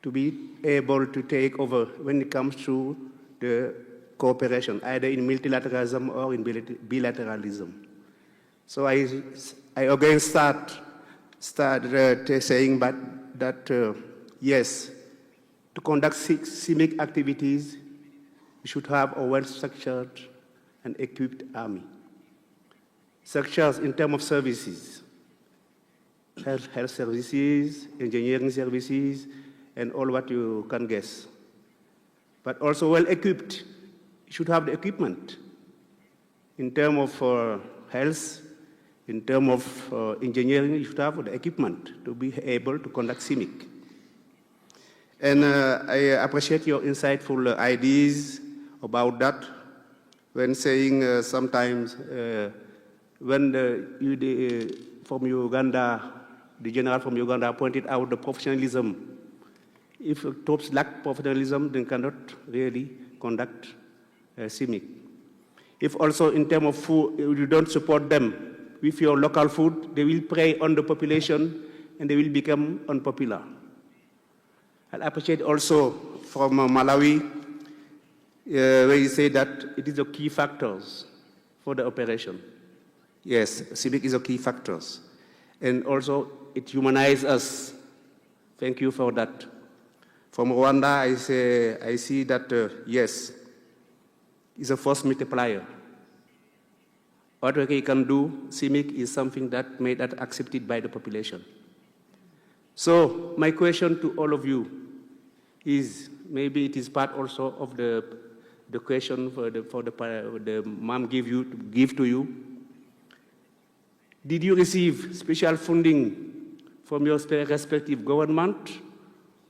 to be able to take over when it comes to the cooperation, either in multilateralism or in bilateralism. So I again start saying that yes, to conduct CIMIC activities, we should have a well-structured and equipped army. Structures in terms of services, health services, engineering services, and all what you can guess. But also well-equipped, you should have the equipment in terms of health, in terms of engineering, you should have the equipment to be able to conduct CIMIC. And I appreciate your insightful ideas about that when saying sometimes when from Uganda, the general from Uganda pointed out the professionalism. If troops lack professionalism, they cannot really conduct CIMIC. If also in terms of food, you don't support them with your local food, they will prey on the population and they will become unpopular. I appreciate also from Malawi, where you say that it is the key factors for the operation. Yes, CIMIC is a key factor. And also, it humanizes us. Thank you for that. From Rwanda, I see that, yes, it's a force multiplier. What we can do, CIMIC is something that made that accepted by the population. So my question to all of you is, maybe it is part also of the question for the mom give to you. Did you receive special funding from your respective government,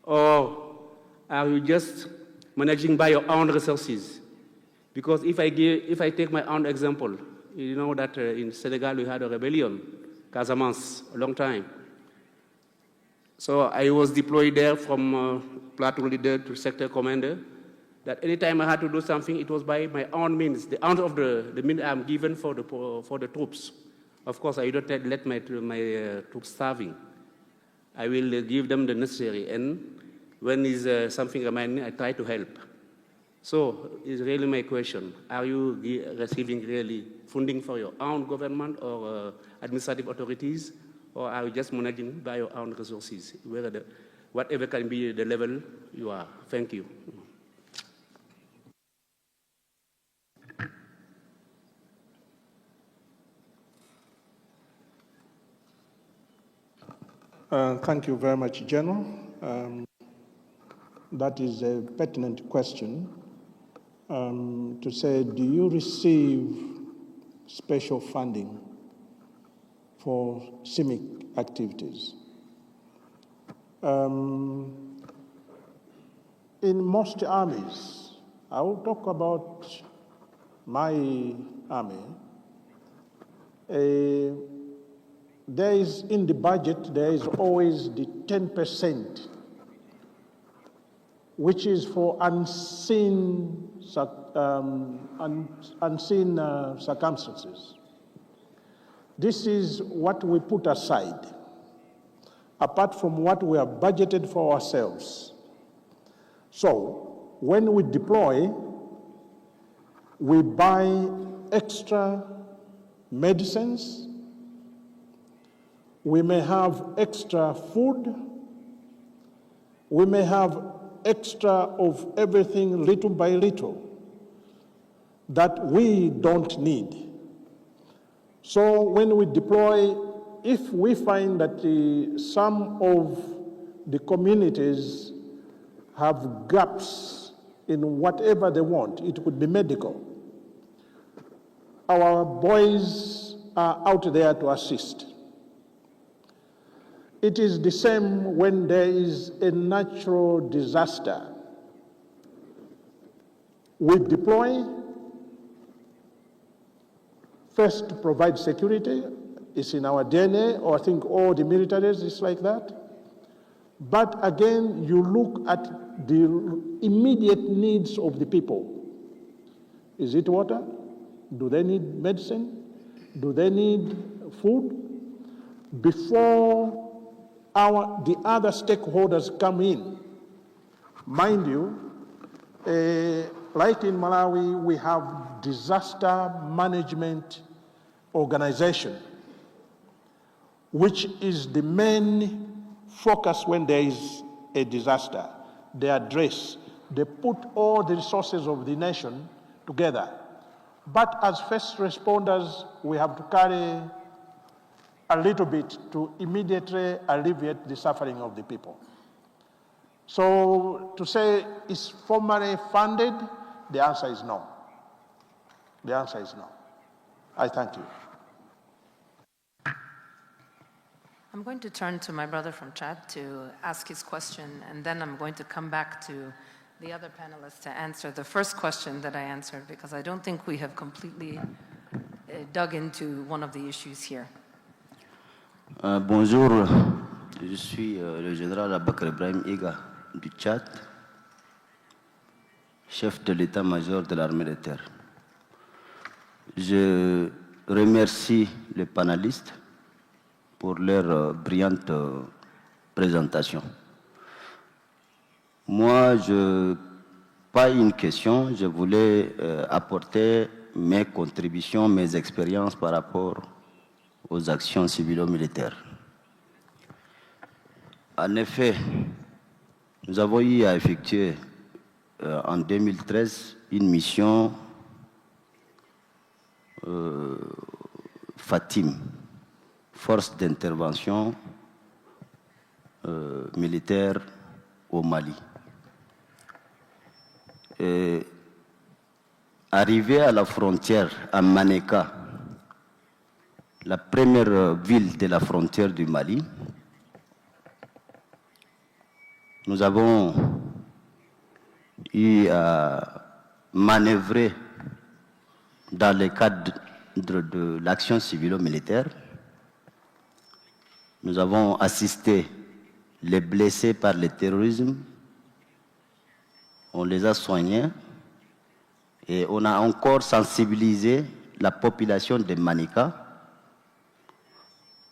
or are you just managing by your own resources? Because if I take my own example, you know that in Senegal we had a rebellion, Casamance, a long time. So I was deployed there from platoon leader to sector commander, that anytime I had to do something, it was by my own means, the amount of the means I'm given for the troops. Of course, I don't let my troops starving. I will give them the necessary, and when is something remaining, I try to help. So it's really my question. Are you receiving really funding for your own government or administrative authorities, or are you just managing by your own resources, whatever can be the level you are? Thank you. Thank you very much, General. That is a pertinent question. To say, do you receive special funding for CIMIC activities? In most armies, I will talk about my army. There is, in the budget, there is always the 10%, which is for unseen circumstances. This is what we put aside, apart from what we have budgeted for ourselves. So, when we deploy, we buy extra medicines, we may have extra food, we may have extra of everything little by little that we don't need. So when we deploy, if we find that some of the communities have gaps in whatever they want, it could be medical, our boys are out there to assist. It is the same when there is a natural disaster. We deploy first to provide security. It's in our DNA, or I think all the militaries is like that. But again, you look at the immediate needs of the people. Is it water? Do they need medicine? Do they need food? Before the other stakeholders come in. Mind you, like in Malawi, we have disaster management organization, which is the main focus when there is a disaster. They address, they put all the resources of the nation together. But as first responders, we have to carry a little bit to immediately alleviate the suffering of the people. So to say it's formally funded, the answer is no. The answer is no. I thank you. I'm going to turn to my brother from Chad to ask his question, and then I'm going to come back to the other panelists to answer the first question that I answered, because I don't think we have completely dug into one of the issues here. Bonjour, je suis le général Abakar Ibrahim Iga du Tchad, chef de l'état-major de l'armée de terre. Je remercie les panélistes pour leur brillante présentation. Moi, pas une question, je voulais apporter mes contributions, mes expériences par rapport aux actions civilo-militaires. En effet, nous avons eu à effectuer en 2013 une mission FATIM, Force d'intervention militaire au Mali. Et arrivé à la frontière, à Manéka, la première ville de la frontière du Mali, nous avons eu à manœuvrer dans le cadre de l'action civilo-militaire. Nous avons assisté les blessés par le terrorisme, on les a soignés et on a encore sensibilisé la population de Manika.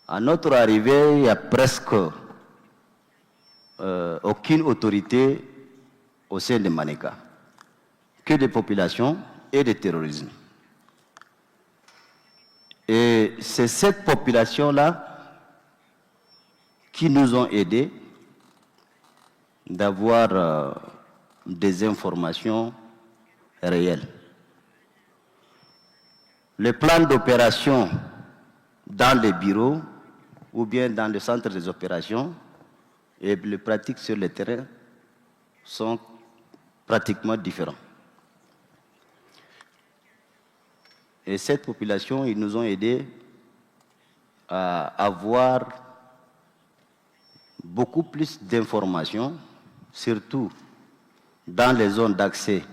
À notre arrivée, il y a presque aucune autorité au sein de Manika, que des populations et des terrorisme. Et c'est cette population-là qui nous ont aidés d'avoir des informations réelles. Le plan d'opération dans les bureaux ou bien dans le centre des opérations et les pratiques sur le terrain sont pratiquement différents. Et cette population, ils nous ont aidés à avoir beaucoup plus d'informations, surtout dans les zones d'accès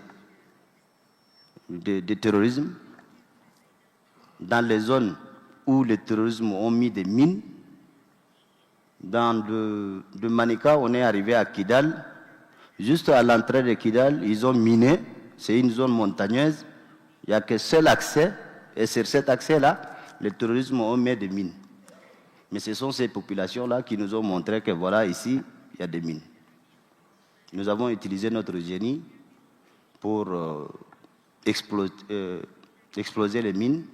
de terrorisme, dans les zones où les terroristes ont mis des mines. De Manika, on est arrivé à Kidal. Juste à l'entrée de Kidal, ils ont miné. C'est une zone montagneuse. Il n'y a que seul accès. Et sur cet accès-là, les terroristes ont mis des mines. Mais ce sont ces populations-là qui nous ont montré que voilà, ici, il y a des mines. Nous avons utilisé notre génie pour exploser les mines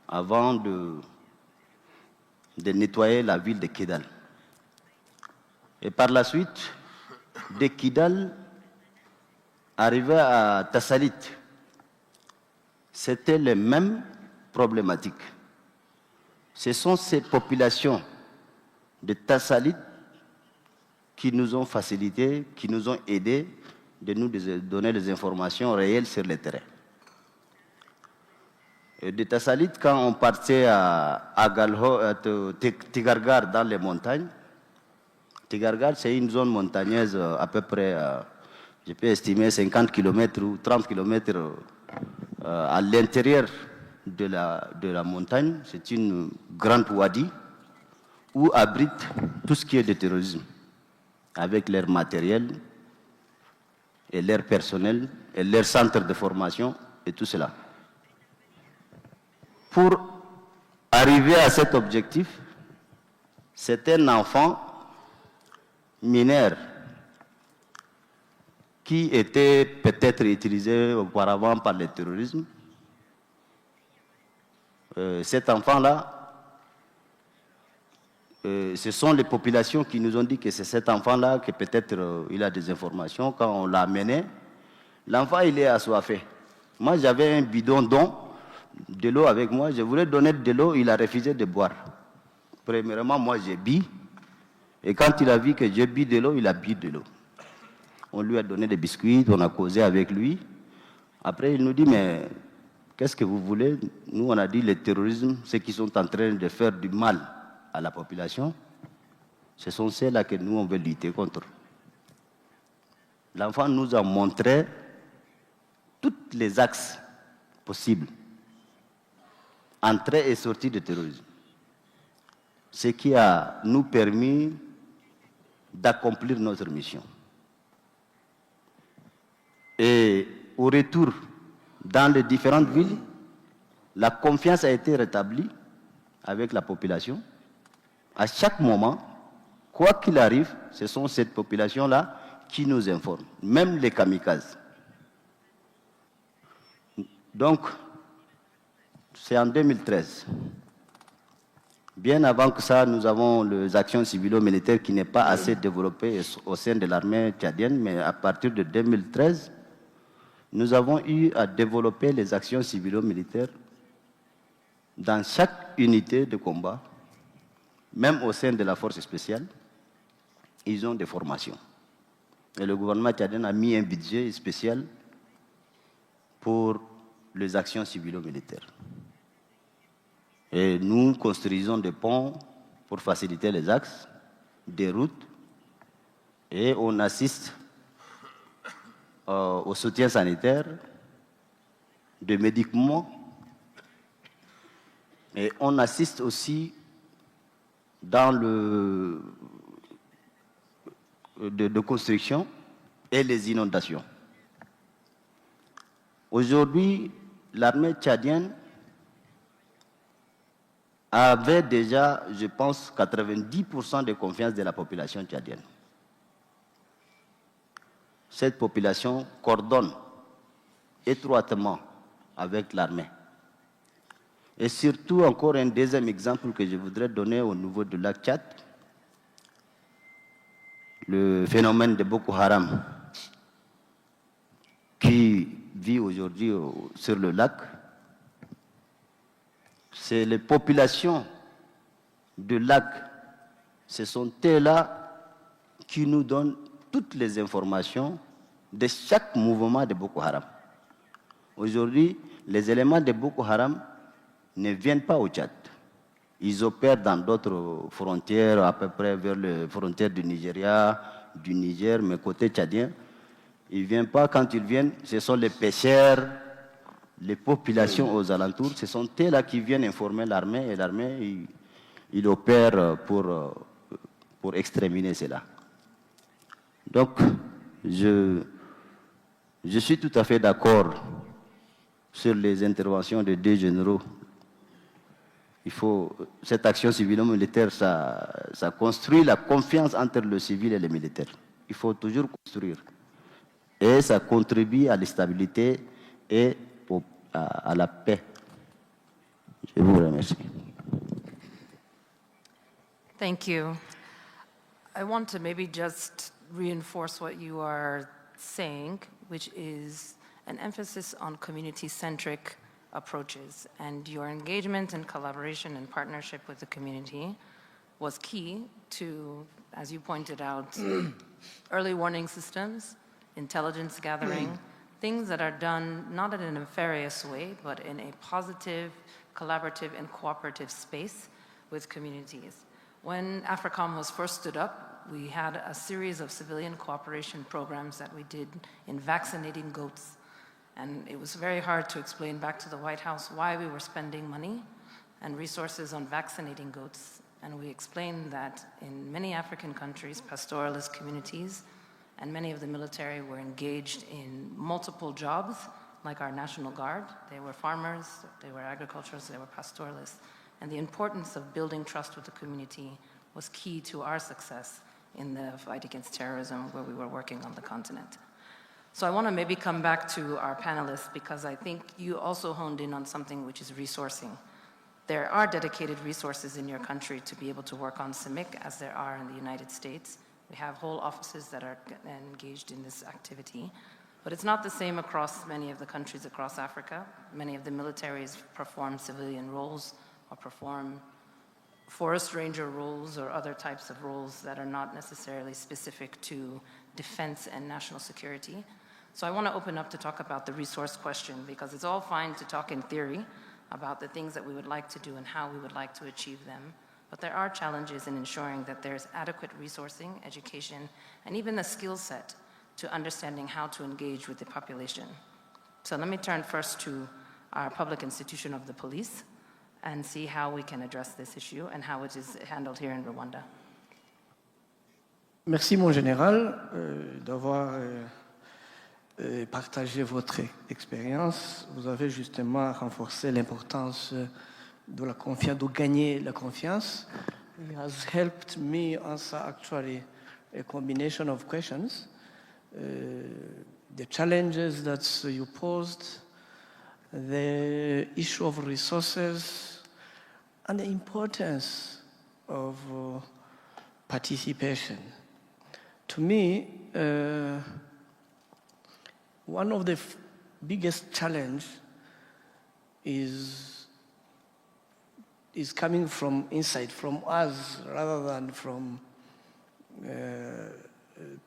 avant de nettoyer la ville de Kidal. Et par la suite, de Kidal, arrivé à Tassalit, c'était les mêmes problématiques. Ce sont ces populations de Tassalit qui nous ont facilité, qui nous ont aidés de nous donner des informations réelles sur le terrain. Et de Tassalit, quand on partait à Tigargar dans les montagnes, Tigargar, c'est une zone montagneuse à peu près, je peux estimer 50 km ou 30 km à l'intérieur de la montagne. C'est une grande wadi où abrite tout ce qui est de terrorisme, avec leur matériel et leur personnel et leur centre de formation et tout cela. Pour arriver à cet objectif, c'est un enfant mineur qui était peut-être utilisé auparavant par le terrorisme. Cet enfant-là, ce sont les populations qui nous ont dit que c'est cet enfant-là que peut-être il a des informations. Quand on l'a amené, l'enfant il est assoiffé. Moi j'avais un bidon de l'eau avec moi, je voulais donner de l'eau, il a refusé de boire. Premièrement, moi j'ai bu, et quand il a vu que j'ai bu de l'eau, il a bu de l'eau. On lui a donné des biscuits, on a causé avec lui. Après il nous dit, mais qu'est-ce que vous voulez? Nous on a dit le terrorisme, ceux qui sont en train de faire du mal à la population, ce sont ceux-là que nous on veut lutter contre. L'enfant nous a montré tous les axes possibles, entrée et sortie de terrorisme. Ce qui a nous permis d'accomplir notre mission. Et au retour, dans les différentes villes, la confiance a été rétablie avec la population. À chaque moment, quoi qu'il arrive, ce sont cette population-là qui nous informe, même les kamikazes. Donc, c'est en 2013. Bien avant que ça, nous avons les actions civilo-militaires qui n'est pas assez développées au sein de l'armée tchadienne, mais à partir de 2013, nous avons eu à développer les actions civilo-militaires dans chaque unité de combat, même au sein de la force spéciale. Ils ont des formations. Et le gouvernement tchadien a mis un budget spécial pour les actions civilo-militaires. Et nous construisons des ponts pour faciliter les axes, des routes, et on assiste au soutien sanitaire, de médicaments, et on assiste aussi dans de construction et les inondations. Aujourd'hui, l'armée tchadienne avait déjà, je pense, 90% de confiance de la population tchadienne. Cette population coordonne étroitement avec l'armée. Et surtout, encore un deuxième exemple que je voudrais donner au niveau du lac Tchad, le phénomène de Boko Haram qui vit aujourd'hui sur le lac. C'est les populations du lac, ce sont elles-là qui nous donnent toutes les informations de chaque mouvement de Boko Haram. Aujourd'hui, les éléments de Boko Haram ne viennent pas au Tchad. Ils opèrent dans d'autres frontières, à peu près vers les frontières du Nigeria, du Niger, mais côté tchadien. Ils ne viennent pas. Quand ils viennent, ce sont les pêcheurs, les populations aux alentours. Ce sont eux-là qui viennent informer l'armée, et l'armée, il opère pour exterminer cela. Donc, je suis tout à fait d'accord sur les interventions des deux généraux. Cette action civilo-militaire, ça construit la confiance entre le civil et le militaire. Il faut toujours construire. Et ça contribue à la stabilité et à la paix. Je vous remercie. Thank you. I want to maybe just reinforce what you are saying, which is an emphasis on community-centric approaches, and your engagement and collaboration and partnership with the community was key to, as you pointed out, early warning systems, intelligence gathering, things that are done not in a nefarious way, but in a positive, collaborative, and cooperative space with communities. When AFRICOM was first stood up, we had a series of civilian cooperation programs that we did in vaccinating goats. And it was very hard to explain back to the White House why we were spending money and resources on vaccinating goats. And we explained that in many African countries, pastoralist communities, and many of the military were engaged in multiple jobs, like our National Guard. They were farmers, they were agriculturists, they were pastoralists. And the importance of building trust with the community was key to our success in the fight against terrorism where we were working on the continent. So I want to maybe come back to our panelists, because I think you also honed in on something which is resourcing. There are dedicated resources in your country to be able to work on CIMIC, as there are in the United States. We have whole offices that are engaged in this activity. But it's not the same across many of the countries across Africa. Many of the militaries perform civilian roles or perform forest ranger roles or other types of roles that are not necessarily specific to defense and national security. So I want to open up to talk about the resource question, because it's all fine to talk in theory about the things that we would like to do and how we would like to achieve them. But there are challenges in ensuring that there's adequate resourcing, education, and even a skill set to understanding how to engage with the population. So let me turn first to our public institution of the police and see how we can address this issue and how it is handled here in Rwanda. Merci, mon général, d'avoir partagé votre expérience. Vous avez justement renforcé l'importance de la confiance, de gagner la confiance. It has helped me answer actually a combination of questions. The challenges that you posed the issue of resources, and the importance of participation. To me, one of the biggest challenge is coming from inside, from us, rather than from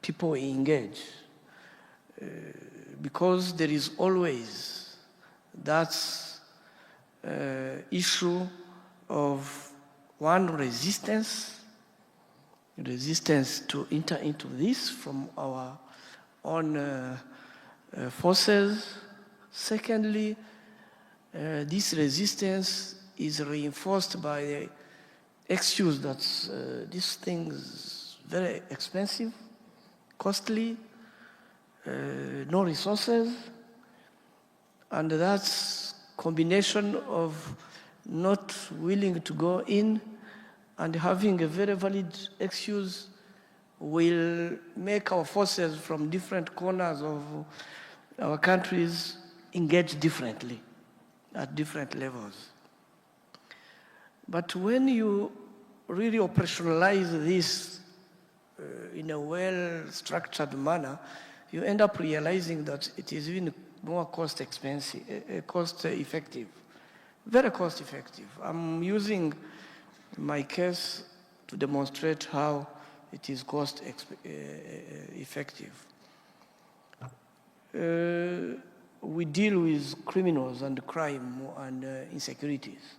people we engage. Because there is always that issue of one resistance to enter into this from our own forces. Secondly, this resistance is reinforced by the excuse that this thing is very expensive, costly, no resources, and that's combination of not willing to go in and having a very valid excuse will make our forces from different corners of our countries engage differently at different levels. But when you really operationalize this in a well-structured manner, you end up realizing that it is even more cost-effective, very cost-effective. I'm using my case to demonstrate how it is cost-effective. We deal with criminals and crime and insecurities.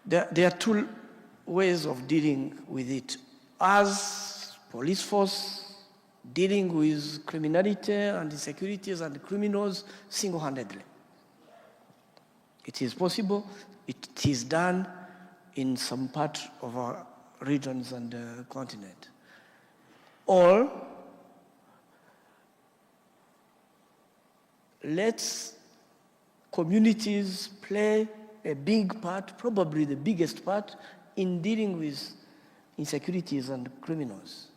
There are two ways of dealing with it. As police force, dealing with criminality and insecurities and criminals single-handedly. It is possible. It is done in some part of our regions and continent. Or let communities play a big part, probably the biggest part, in dealing with insecurities and criminals.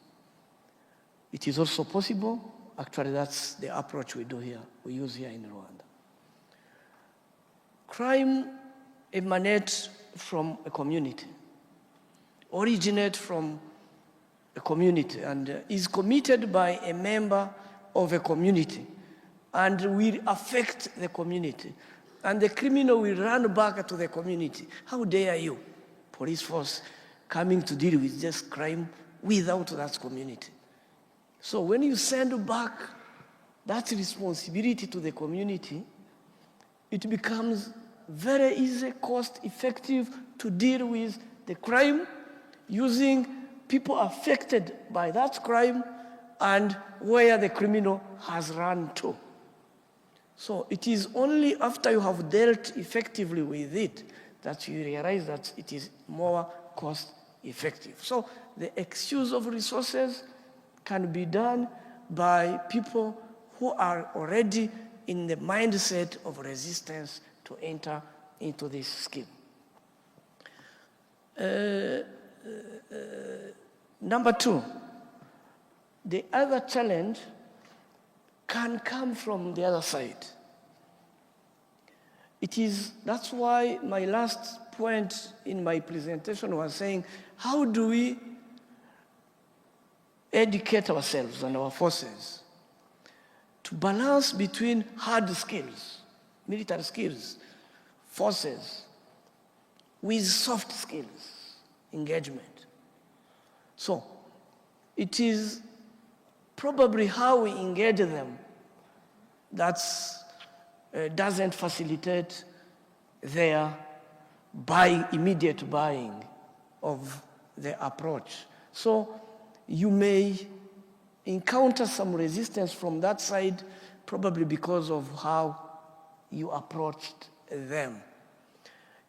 It is also possible. Actually, that's the approach we do here, we use here in Rwanda. Crime emanates from a community, originates from a community, and is committed by a member of a community, and will affect the community. And the criminal will run back to the community. How dare you, police force, coming to deal with this crime without that community? So when you send back that responsibility to the community, it becomes very easy, cost-effective to deal with the crime using people affected by that crime and where the criminal has run to. So it is only after you have dealt effectively with it that you realize that it is more cost-effective. So the excuse of resources can be done by people who are already in the mindset of resistance to enter into this scheme. Number two, the other challenge can come from the other side. That's why my last point in my presentation was saying, how do we educate ourselves and our forces to balance between hard skills, military skills, forces, with soft skills, engagement. So it is probably how we engage them that doesn't facilitate their immediate buying of the approach. So you may encounter some resistance from that side, probably because of how you approached them.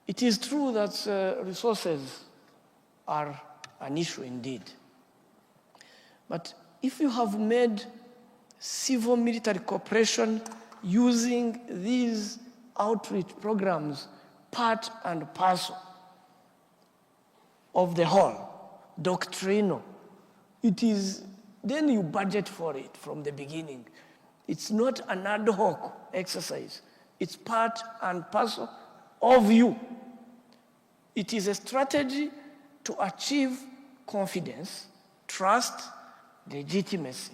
It is true that resources are an issue indeed. But if you have made civil-military cooperation using these outreach programs part and parcel of the whole, doctrinal, then you budget for it from the beginning. It's not an ad hoc exercise. It's part and parcel of you. It is a strategy to achieve confidence, trust, legitimacy,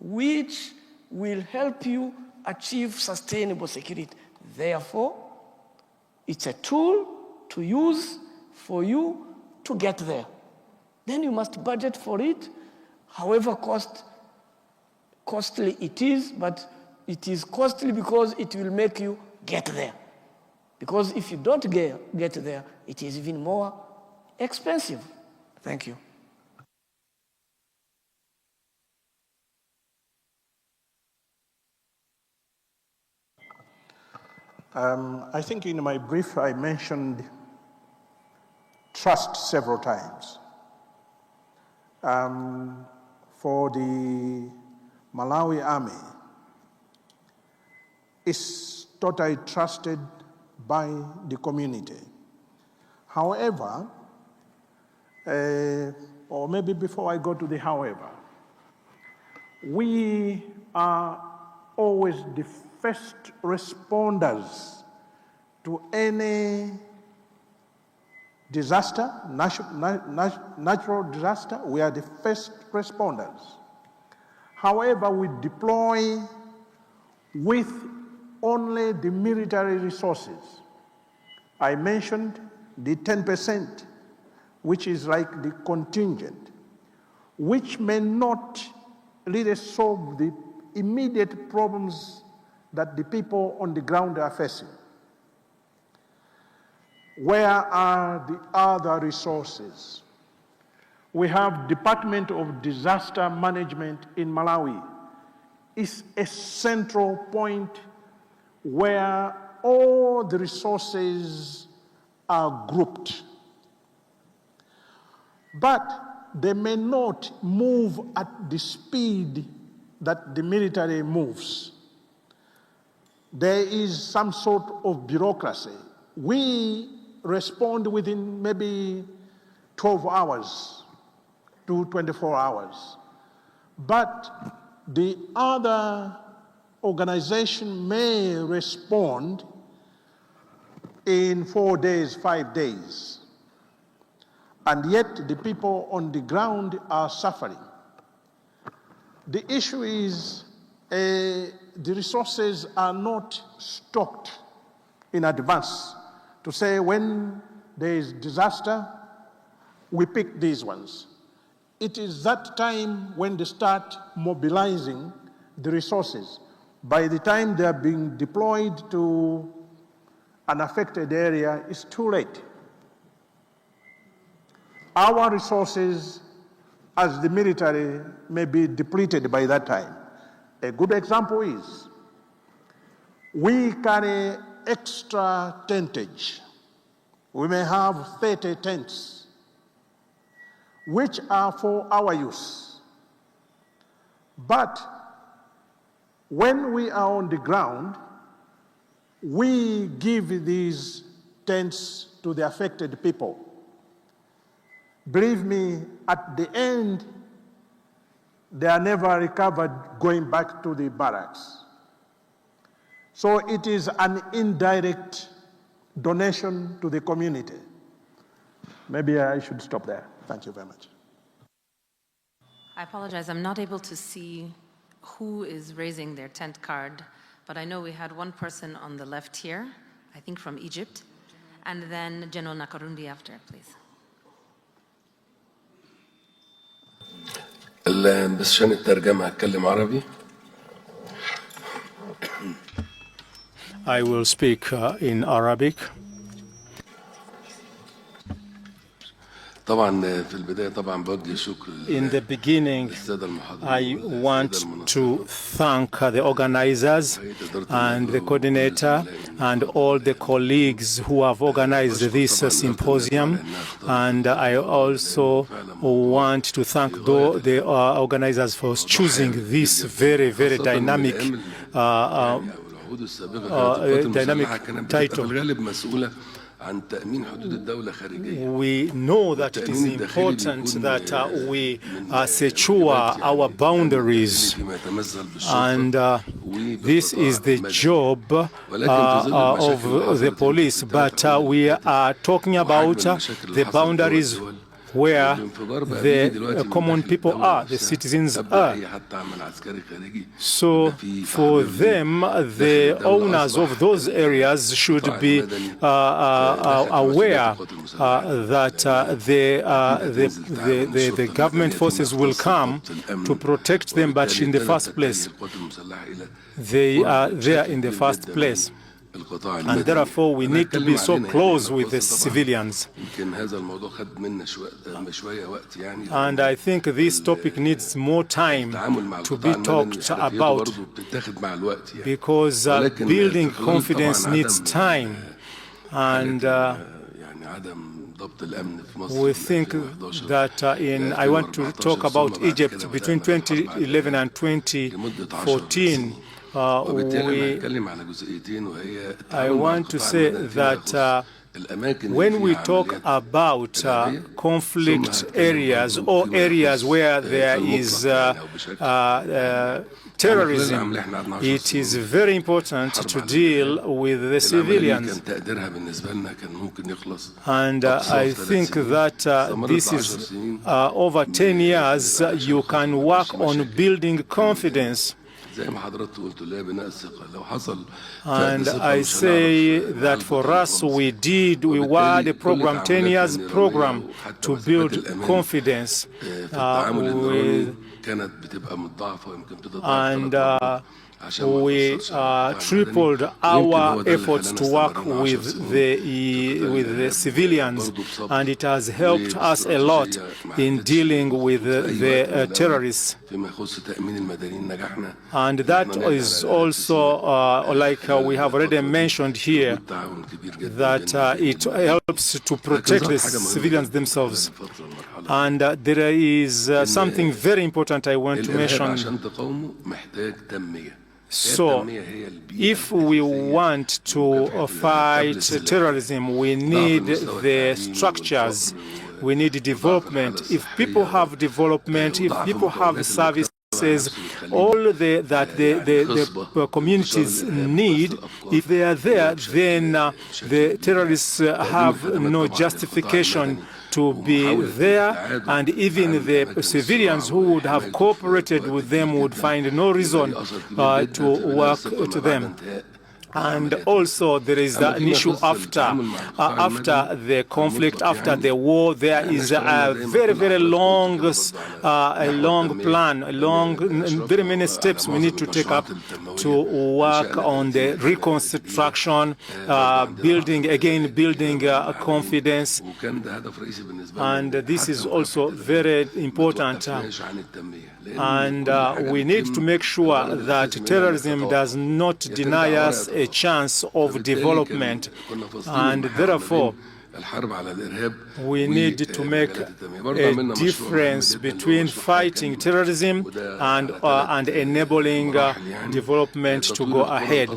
which will help you achieve sustainable security. Therefore, it's a tool to use for you to get there. Then you must budget for it, however costly it is, but it is costly because it will make you get there. Because if you don't get there, it is even more expensive. Thank you. I think in my brief I mentioned trust several times. For the Malawi Army, is totally trusted by the community. However, or maybe before I go to the however, we are always the first responders to any disaster, natural disaster. We are the first responders. However, we deploy with only the military resources. I mentioned the 10%, which is like the contingent, which may not really solve the immediate problems that the people on the ground are facing. Where are the other resources? We have Department of Disaster Management in Malawi. It's a central point where all the resources are grouped. But they may not move at the speed that the military moves. There is some sort of bureaucracy. We respond within maybe 12 hours to 24 hours. But the other organization may respond in 4 days, 5 days. And yet the people on the ground are suffering. The issue is the resources are not stocked in advance to say when there is disaster, we pick these ones. It is that time when they start mobilizing the resources. By the time they are being deployed to an affected area, it's too late. Our resources as the military may be depleted by that time. A good example is we carry extra tentage. We may have 30 tents, which are for our use. But when we are on the ground, we give these tents to the affected people. Believe me, at the end, they are never recovered going back to the barracks. So it is an indirect donation to the community. Maybe I should stop there. Thank you very much. I apologize, I'm not able to see who is raising their tent card, but I know we had one person on the left here, I think from Egypt, and then General Nakarundi after, please. بس عشان الترجمة هتكلم عربي. I will speak in Arabic. طبعا في البداية طبعا بوجه شكر In the beginning, I want to thank the organizers and the coordinator and all the colleagues who have organized this symposium. And I also want to thank the organizers for choosing this very, very dynamic dynamic title. we know that it is important that we secure our boundaries, and this is the job of the police. But we are talking about the boundaries where the common people are, the citizens are. So for them, the owners of those areas should be aware that the government forces will come to protect them, but in the first place, they are there in the first place. And therefore, we need to be so close with the civilians. And I think this topic needs more time to be talked about, because building confidence needs time. And we think that I want to talk about Egypt between 2011 and 2014. I want to say that when we talk about conflict areas or areas where there is terrorism, it is very important to deal with the civilians. And I think that this is over 10 years you can work on building confidence. And I say that for us, we were the program, 10 years program to build confidence. And we tripled our efforts to work with the civilians, and it has helped us a lot in dealing with the terrorists. And that is also, like we have already mentioned here, that it helps to protect the civilians themselves. And there is something very important I want to mention. So, if we want to fight terrorism, we need the structures, we need development. If people have development, if people have services, all that the communities need, if they are there, then the terrorists have no justification to be there, and even the civilians who would have cooperated with them would find no reason to work to them. And also there is an issue after the conflict, after the war. There is a very, very long plan, very many steps we need to take up to work on the reconstruction, building confidence. And this is also very important. And we need to make sure that terrorism does not deny us a chance of development, and therefore we need to make a difference between fighting terrorism and enabling development to go ahead.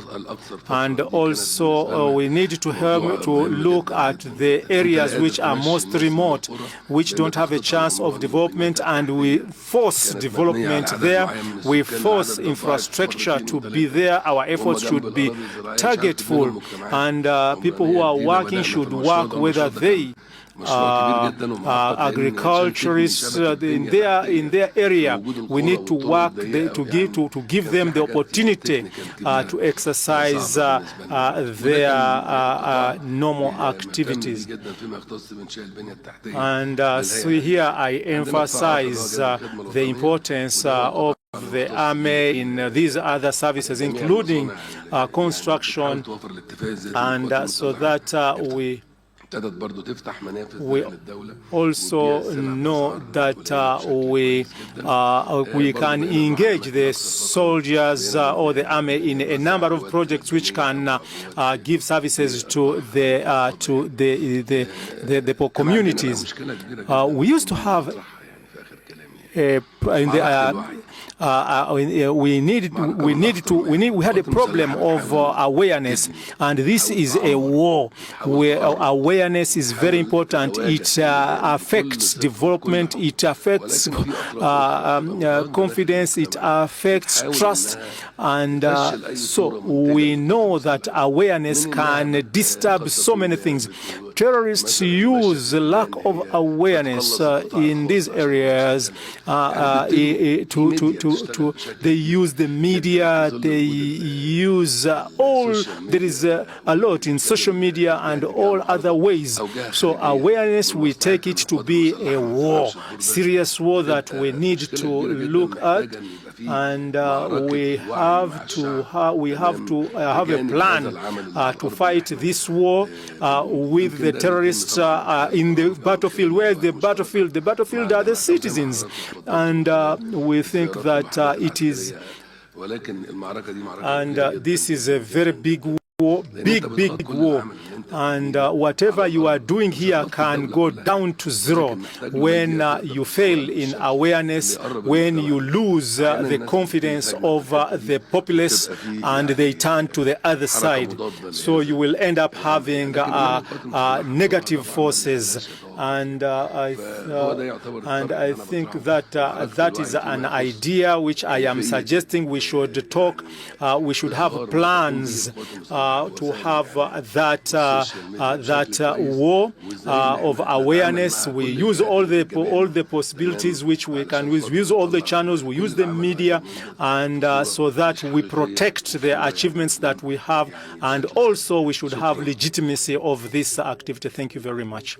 And also we need to help to look at the areas which are most remote, which don't have a chance of development, and we force development there. We force infrastructure to be there. Our efforts should be targetful, and people who are working should work whether they agriculturists in their area. We need to work to give them the opportunity to exercise their normal activities. And so here I emphasize the importance of the army in these other services, including construction, and so that we also know that we can engage the soldiers or the army in a number of projects which can give services to the communities. We used to have we had a problem of awareness, and this is a war where awareness is very important. It affects development, it affects confidence, it affects trust, and so we know that awareness can disturb so many things. Terrorists use the lack of awareness in these areas they use the media, they use there is a lot in social media and all other ways. So awareness, we take it to be a war, serious war that we need to look at, and we have to have a plan to fight this war with the terrorists in the battlefield. Where is the battlefield? The battlefield are the citizens, and we think that it is, and this is a very big war, big war. And whatever you are doing here can go down to zero when you fail in awareness, when you lose the confidence of the populace and they turn to the other side. So you will end up having negative forces. And I think that that is an idea which I am suggesting we should talk. We should have plans to have that war of awareness. We use all the possibilities which we can use. We use all the channels. We use the media, and so that we protect the achievements that we have. And also, we should have legitimacy of this activity. Thank you very much.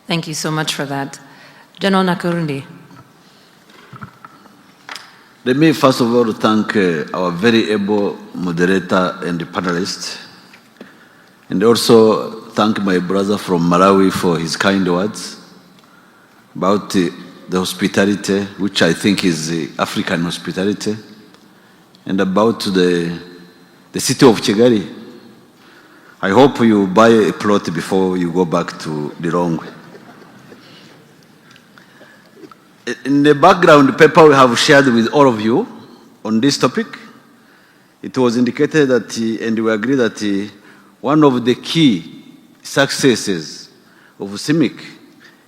Thank you so much for that. General Nakarundi. Let me first of all thank our very able moderator and the panelists, and also thank my brother from Malawi for his kind words about the hospitality, which I think is the African hospitality, and about the city of Kigali. I hope you buy a plot before you go back to Lilongwe. In the background paper we have shared with all of you on this topic, it was indicated that, and we agree that one of the key successes of CIMIC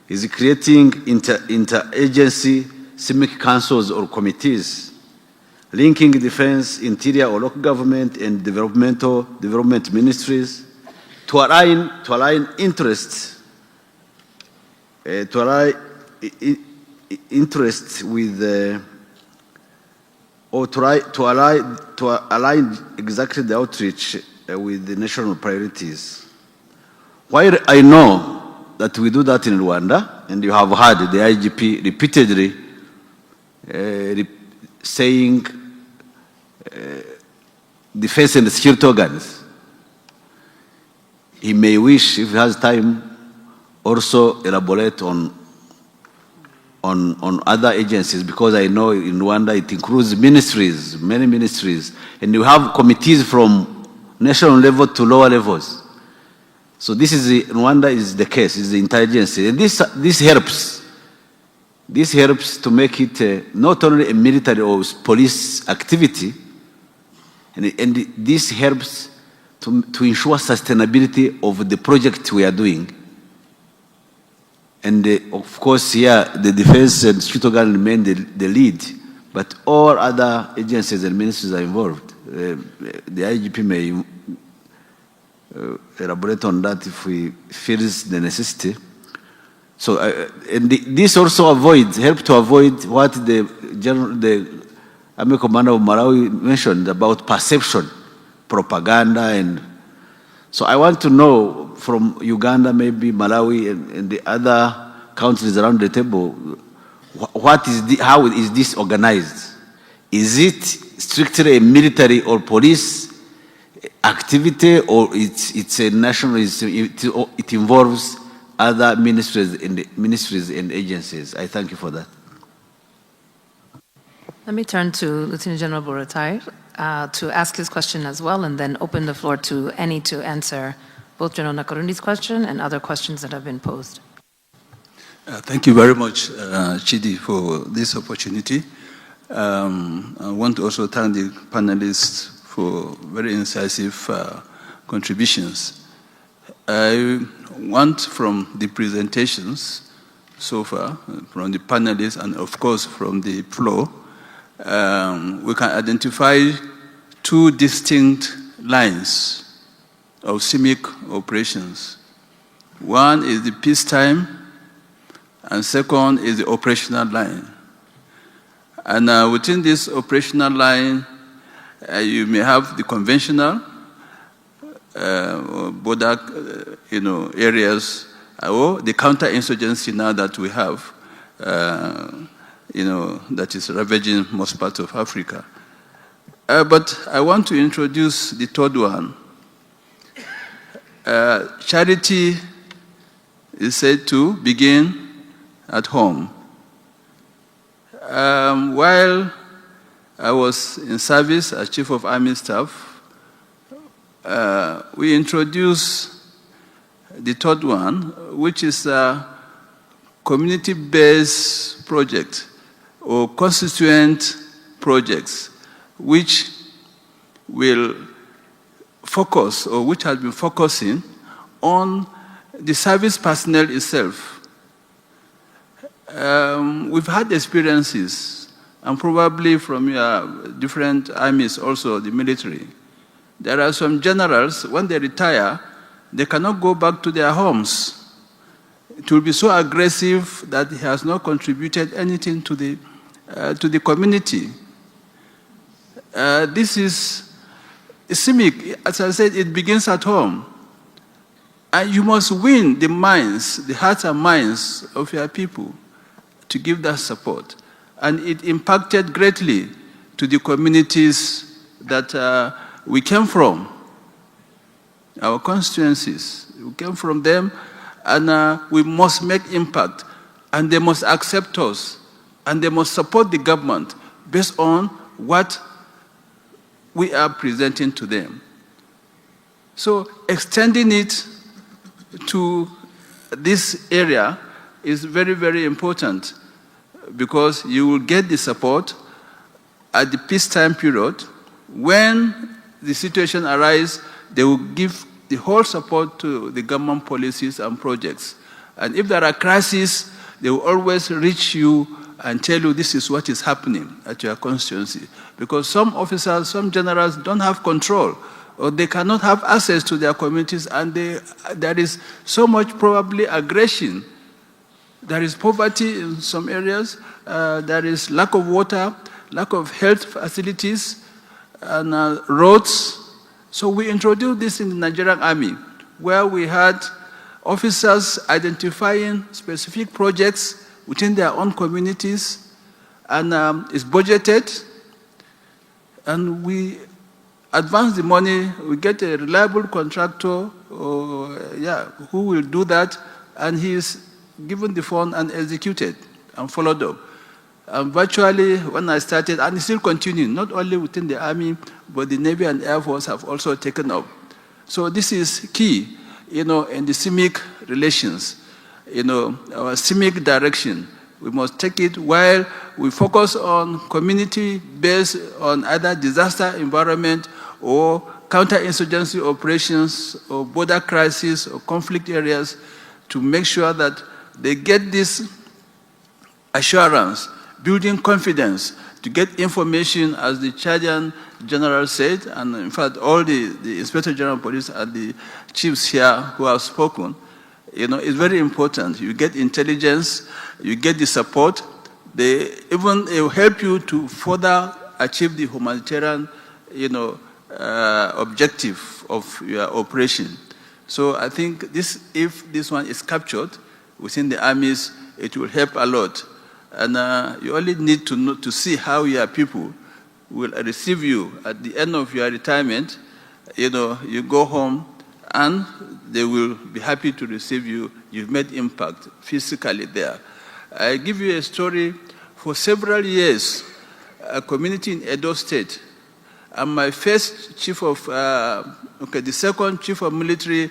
is creating interagency CIMIC councils or committees, linking defense, interior or local government and development ministries to align interests, interests with or to align exactly the outreach with the national priorities. While I know that we do that in Rwanda, and you have heard the IGP repeatedly saying defense and security organs, he may wish, if he has time, also elaborate on other agencies, because I know in Rwanda it includes ministries, many ministries, and you have committees from national level to lower levels. So this is in Rwanda is the case, is the intelligence, and this helps to make it not only a military or police activity, and this helps to ensure sustainability of the project we are doing. And of course, here, the defense and security organ remain the lead, but all other agencies and ministries are involved. The IGP may elaborate on that if we feel the necessity. So, and this also help to avoid what the Army Commander of Malawi mentioned about perception, propaganda, and so I want to know from Uganda, maybe Malawi, and the other countries around the table, how is this organized? Is it strictly a military or police activity, or it's a national? It involves other ministries and agencies? I thank you for that. Let me turn to Lieutenant General Buratai to ask his question as well, and then open the floor to any to answer both General Nakarundi's question and other questions that have been posed. Thank you very much, Chidi, for this opportunity. I want to also thank the panelists for very incisive contributions. I want from the presentations so far, from the panelists and of course from the floor, we can identify two distinct lines of CIMIC operations. One is the peacetime, and second is the operational line. And within this operational line, you may have the conventional border, areas, or the counterinsurgency now that we have, that is ravaging most parts of Africa. But I want to introduce the third one. Charity is said to begin at home. While I was in service as Chief of Army Staff, we introduced the third one, which is a community-based project or constituent projects, which will focus, or which has been focusing on the service personnel itself. We've had experiences, and probably from your different armies also, the military. There are some generals, when they retire, they cannot go back to their homes. It will be so aggressive that it has not contributed anything to the community. This is CIMIC. As I said, it begins at home. And you must win the minds, the hearts and minds of your people to give that support. And it impacted greatly to the communities that we came from, our constituencies. We came from them, and we must make impact. And they must accept us, and they must support the government based on what we are presenting to them. So extending it to this area is very, very important, because you will get the support at the peacetime period. When the situation arises, they will give the whole support to the government policies and projects. And if there are crises, they will always reach you and tell you this is what is happening at your constituency. Because some officers, some generals don't have control, or they cannot have access to their communities, and there is so much probably aggression. There is poverty in some areas, there is lack of water, lack of health facilities, and roads. So we introduced this in the Nigerian Army, where we had officers identifying specific projects within their own communities, and it's budgeted, and we advance the money. We get a reliable contractor who will do that, and he is given the fund and executed and followed up. Virtually, when I started, and it's still continuing, not only within the Army, but the Navy and Air Force have also taken up. So this is key, in the CIMIC relations, our CIMIC direction. We must take it while we focus on community based on either disaster environment or counterinsurgency operations or border crisis or conflict areas, to make sure that they get this assurance, building confidence, to get information, as the Chadian General said, and in fact all the Inspector General of Police and the chiefs here who have spoken. It's very important. You get intelligence, you get the support. They will help you to further achieve the humanitarian, objective of your operation. So I think if this one is captured within the armies, it will help a lot. And you only need to see how your people will receive you at the end of your retirement. You go home, and they will be happy to receive you. You've made impact physically there. I give you a story. For several years, a community in Edo State, and my first chief of, the second chief of military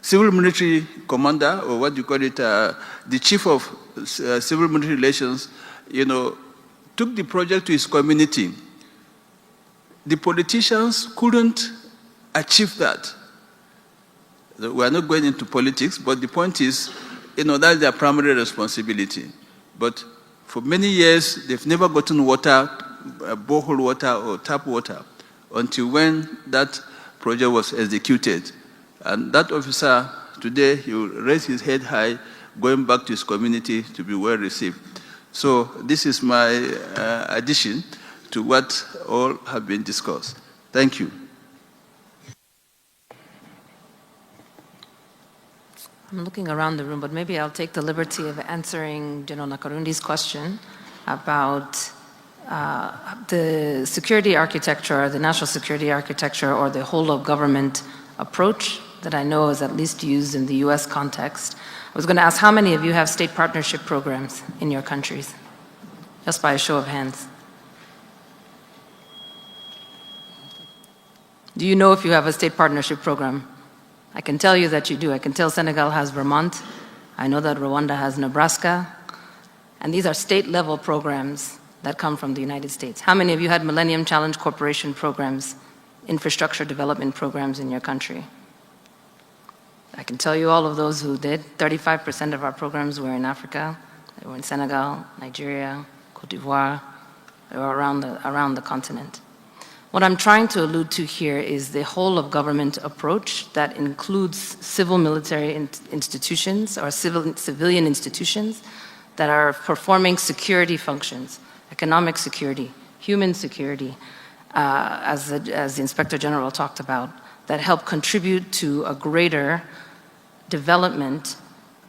civil military commander, or what do you call it, the chief of civil military relations, took the project to his community. The politicians couldn't achieve that. We are not going into politics, but the point is, that's their primary responsibility. But for many years, they've never gotten water, borehole water or tap water, until when that project was executed. And that officer, today, he will raise his head high, going back to his community to be well received. So this is my addition to what all have been discussed. Thank you. I'm looking around the room, but maybe I'll take the liberty of answering General Nakarundi's question about the security architecture, the national security architecture, or the whole of government approach that I know is at least used in the US context. I was going to ask how many of you have state partnership programs in your countries? Just by a show of hands. Do you know if you have a state partnership program? I can tell you that you do. I can tell Senegal has Vermont. I know that Rwanda has Nebraska. And these are state-level programs that come from the United States. How many of you had Millennium Challenge Corporation programs, infrastructure development programs in your country? I can tell you all of those who did. 35% of our programs were in Africa. They were in Senegal, Nigeria, Cote d'Ivoire. They were around the continent. What I'm trying to allude to here is the whole of government approach that includes civil military institutions or civilian institutions that are performing security functions, economic security, human security, as the Inspector General talked about, that help contribute to a greater development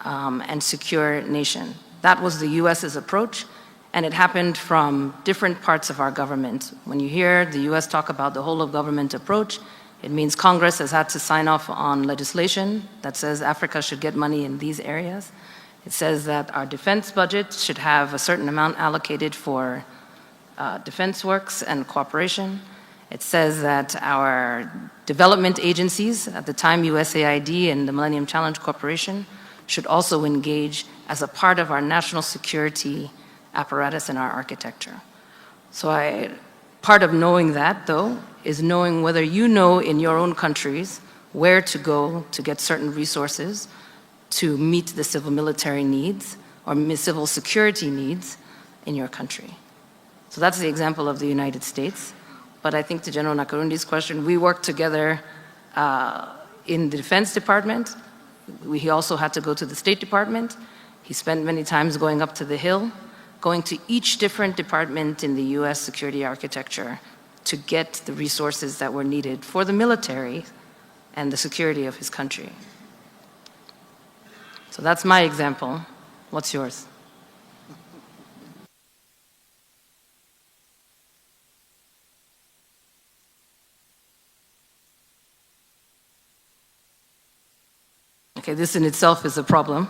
and secure nation. That was the US's approach. And it happened from different parts of our government. When you hear the US talk about the whole of government approach, it means Congress has had to sign off on legislation that says Africa should get money in these areas. It says that our defense budget should have a certain amount allocated for defense works and cooperation. It says that our development agencies, at the time USAID and the Millennium Challenge Corporation, should also engage as a part of our national security apparatus in our architecture. So part of knowing that, though, is knowing whether you know in your own countries where to go to get certain resources to meet the civil military needs or civil security needs in your country. So that's the example of the United States. But I think to General Nakarundi's question, we work together in the Defense Department. He also had to go to the State Department. He spent many times going up to the Hill, going to each different department in the US security architecture to get the resources that were needed for the military and the security of his country. So that's my example. What's yours? Okay, this in itself is a problem.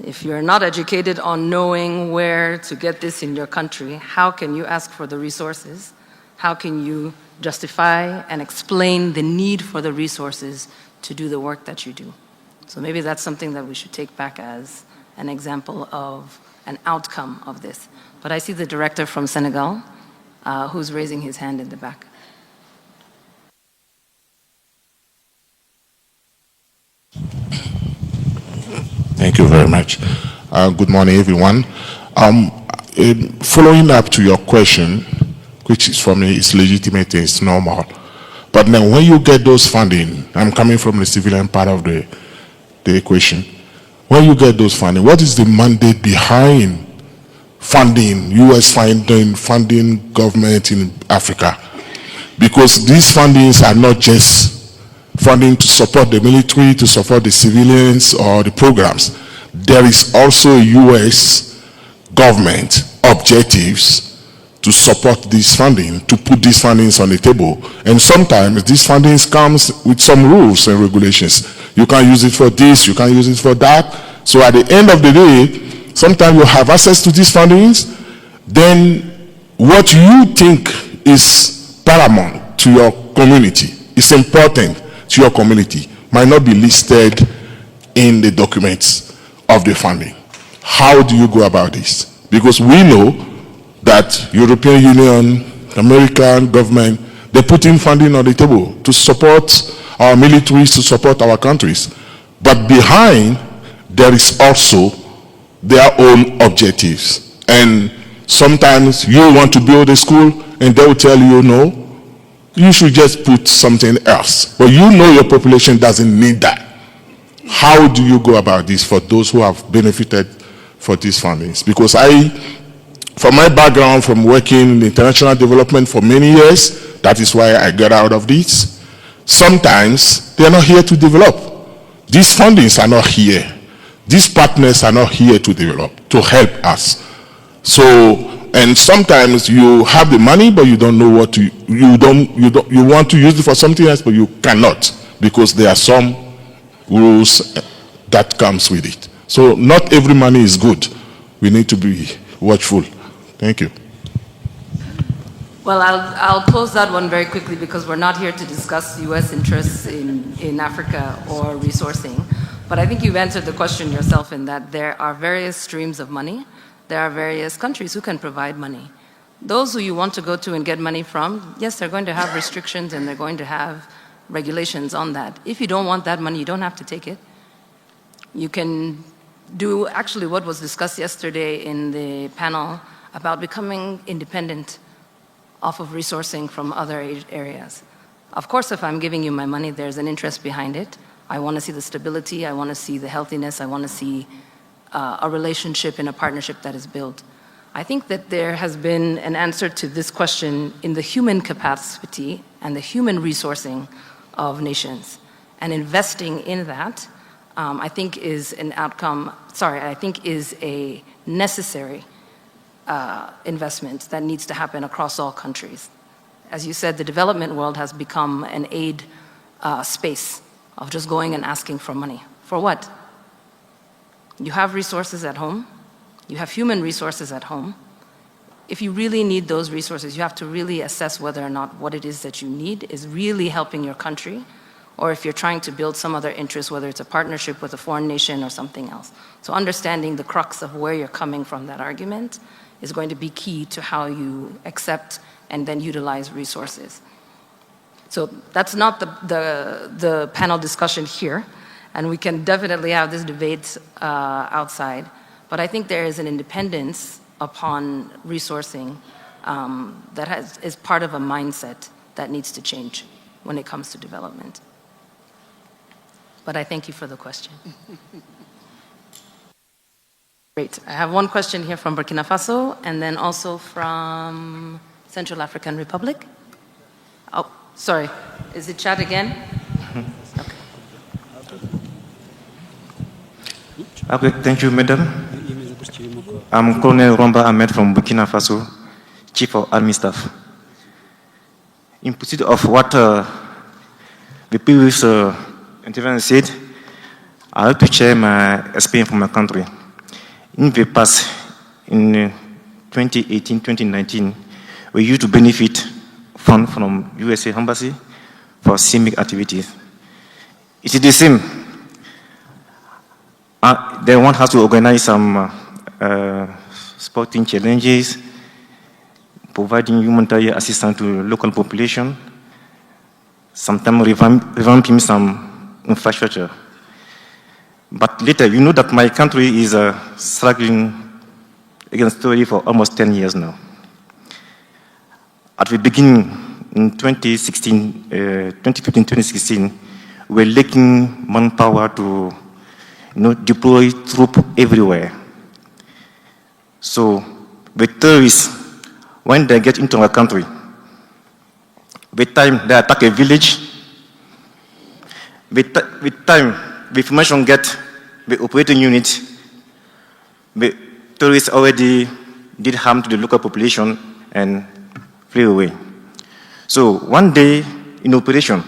If you're not educated on knowing where to get this in your country, how can you ask for the resources? How can you justify and explain the need for the resources to do the work that you do? So maybe that's something that we should take back as an example of an outcome of this. But I see the director from Senegal who's raising his hand in the back. Thank you very much. Good morning, everyone. Following up to your question, which is for me is legitimate and it's normal. But now when you get those funding, I'm coming from the civilian part of the equation. When you get those funding, what is the mandate behind funding, US funding government in Africa? Because these fundings are not just funding to support the military, to support the civilians or the programs. There is also US government objectives to support this funding, to put these fundings on the table. And sometimes these fundings comes with some rules and regulations. You can't use it for this, you can't use it for that. So at the end of the day, sometimes you have access to these fundings, then what you think is paramount to your community is important to your community might not be listed in the documents of the funding. How do you go about this? Because we know that European Union, American government, they're putting funding on the table to support our militaries, to support our countries. But behind, there is also their own objectives. And sometimes you want to build a school and they will tell you, no, you should just put something else. But you know your population doesn't need that. How do you go about this for those who have benefited for these fundings? Because from my background, from working in international development for many years, that is why I got out of this. Sometimes they're not here to develop. These fundings are not here. These partners are not here to develop, to help us. So, and sometimes you have the money, but you don't know what to, you want to use it for something else, but you cannot, because there are some rules that comes with it. So not every money is good. We need to be watchful. Thank you. Well, I'll close that one very quickly because we're not here to discuss U.S. interests in Africa or resourcing. But I think you've answered the question yourself in that there are various streams of money. There are various countries who can provide money. Those who you want to go to and get money from, yes, they're going to have restrictions and they're going to have regulations on that. If you don't want that money, you don't have to take it. You can do actually what was discussed yesterday in the panel about becoming independent off of resourcing from other areas. Of course, if I'm giving you my money, there's an interest behind it. I want to see the stability, I want to see the healthiness, I want to see a relationship and a partnership that is built. I think that there has been an answer to this question in the human capacity and the human resourcing of nations. And investing in that, I think is an outcome, I think is a necessary investment that needs to happen across all countries. As you said, the development world has become an aid space of just going and asking for money. For what? You have resources at home. You have human resources at home. If you really need those resources, you have to really assess whether or not what it is that you need is really helping your country, or if you're trying to build some other interest, whether it's a partnership with a foreign nation or something else. So understanding the crux of where you're coming from that argument is going to be key to how you accept and then utilize resources. So that's not the panel discussion here, and we can definitely have this debate outside, but I think there is an independence upon resourcing that is part of a mindset that needs to change when it comes to development. But I thank you for the question. Great. I have one question here from Burkina Faso and then also from Central African Republic. Oh, sorry. Is it chat again? Okay, thank you, Madam. I'm Colonel Romba Ahmed from Burkina Faso, Chief of Army Staff. In pursuit of what the previous interviewer said, I have to share my experience from my country. In the past, in 2018-2019, we used to benefit from USA Embassy for CIMIC activities. It is the same. They want us to organize some sporting challenges, providing humanitarian assistance to local population, sometimes revamping some infrastructure. But later, you know that my country is struggling against story for almost 10 years now. At the beginning, in 2015-2016, we were lacking manpower to deploy troops everywhere. So the terrorists, when they get into our country, the time they attack a village, the time the information get the operating unit, the terrorists already did harm to the local population and flew away. So one day in operation,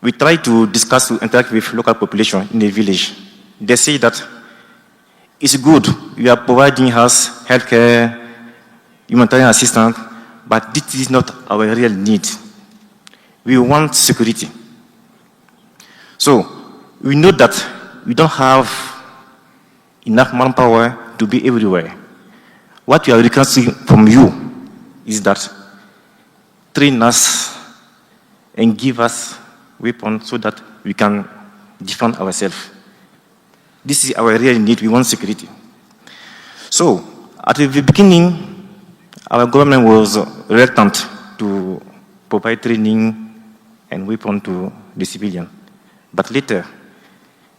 we try to discuss, to interact with local population in the village. They say that it's good, you are providing us healthcare, humanitarian assistance, but this is not our real need. We want security. So we know that we don't have enough manpower to be everywhere. What we are requesting from you is that train us and give us weapons so that we can defend ourselves. This is our real need. We want security. So at the beginning, our government was reluctant to provide training and weapons to the civilian. But later,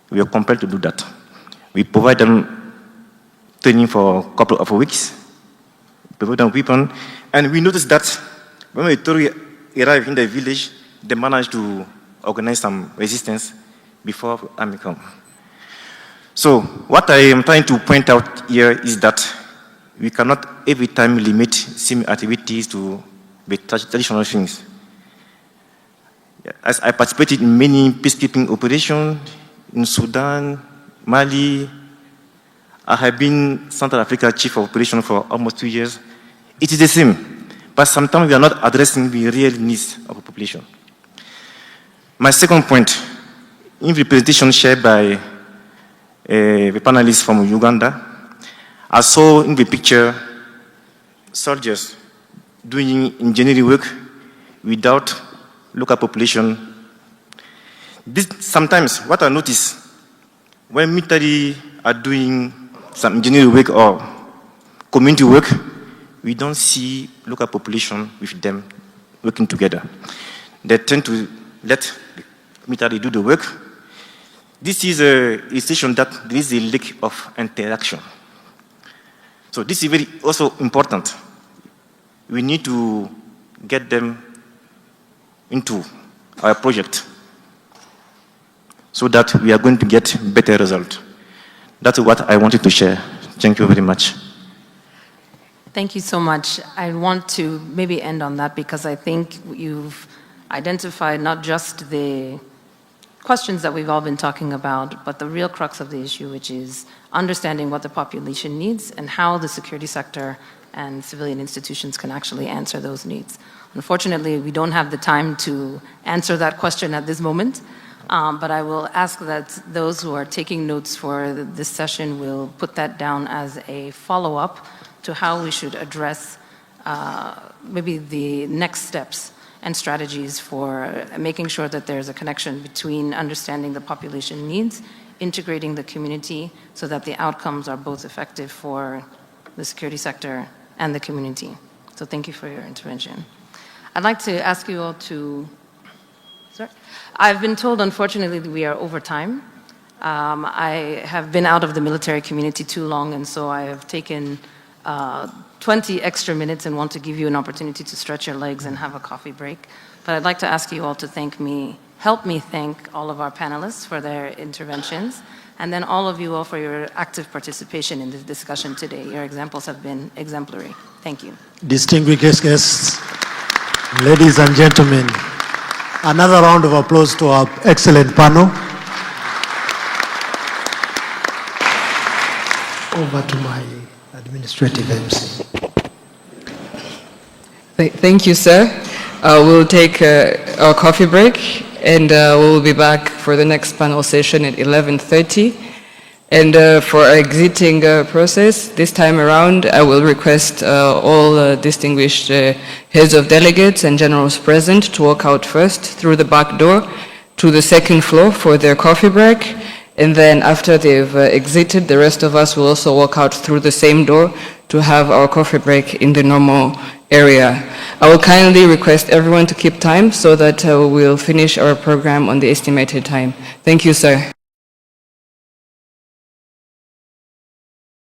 we are compelled to do that. We provide them training for a couple of weeks, provide them weapons, and we noticed that when we arrived in the village, they managed to organize some resistance before army come. So what I am trying to point out here is that we cannot every time limit similar activities to the traditional things. As I participated in many peacekeeping operations in Sudan, Mali, I have been Central Africa Chief of Operation for almost 2 years. It is the same, but sometimes we are not addressing the real needs of the population. My second point, in the presentation shared by the panelists from Uganda, I saw in the picture soldiers doing engineering work without local population. Sometimes what I notice, when military are doing some engineering work or community work, we don't see local population with them working together. They tend to let the military do the work. This is a illustration that there is a lack of interaction. So this is very also important. We need to get them into our project so that we are going to get better result. That's what I wanted to share. Thank you very much. Thank you so much. I want to maybe end on that because I think you've identified not just the questions that we've all been talking about, but the real crux of the issue, which is understanding what the population needs and how the security sector and civilian institutions can actually answer those needs. Unfortunately, we don't have the time to answer that question at this moment, but I will ask that those who are taking notes for this session will put that down as a follow-up to how we should address maybe the next steps and strategies for making sure that there's a connection between understanding the population needs, integrating the community so that the outcomes are both effective for the security sector and the community. So thank you for your intervention. I'd like to ask you all to, sorry. I've been told, unfortunately, that we are over time. I have been out of the military community too long, and so I have taken 20 extra minutes and want to give you an opportunity to stretch your legs and have a coffee break. But I'd like to ask you all to help me thank all of our panelists for their interventions, and then all of you all for your active participation in this discussion today. Your examples have been exemplary. Thank you. Distinguished guests, ladies and gentlemen, another round of applause to our excellent panel. Over to my administrative MC. Thank you, sir. We'll take our coffee break, and we'll be back for the next panel session at 11:30. And for our exiting process, this time around, I will request all distinguished heads of delegates and generals present to walk out first through the back door to the second floor for their coffee break. And then after they've exited, the rest of us will also walk out through the same door to have our coffee break in the normal area. I will kindly request everyone to keep time so that we'll finish our program on the estimated time. Thank you, sir.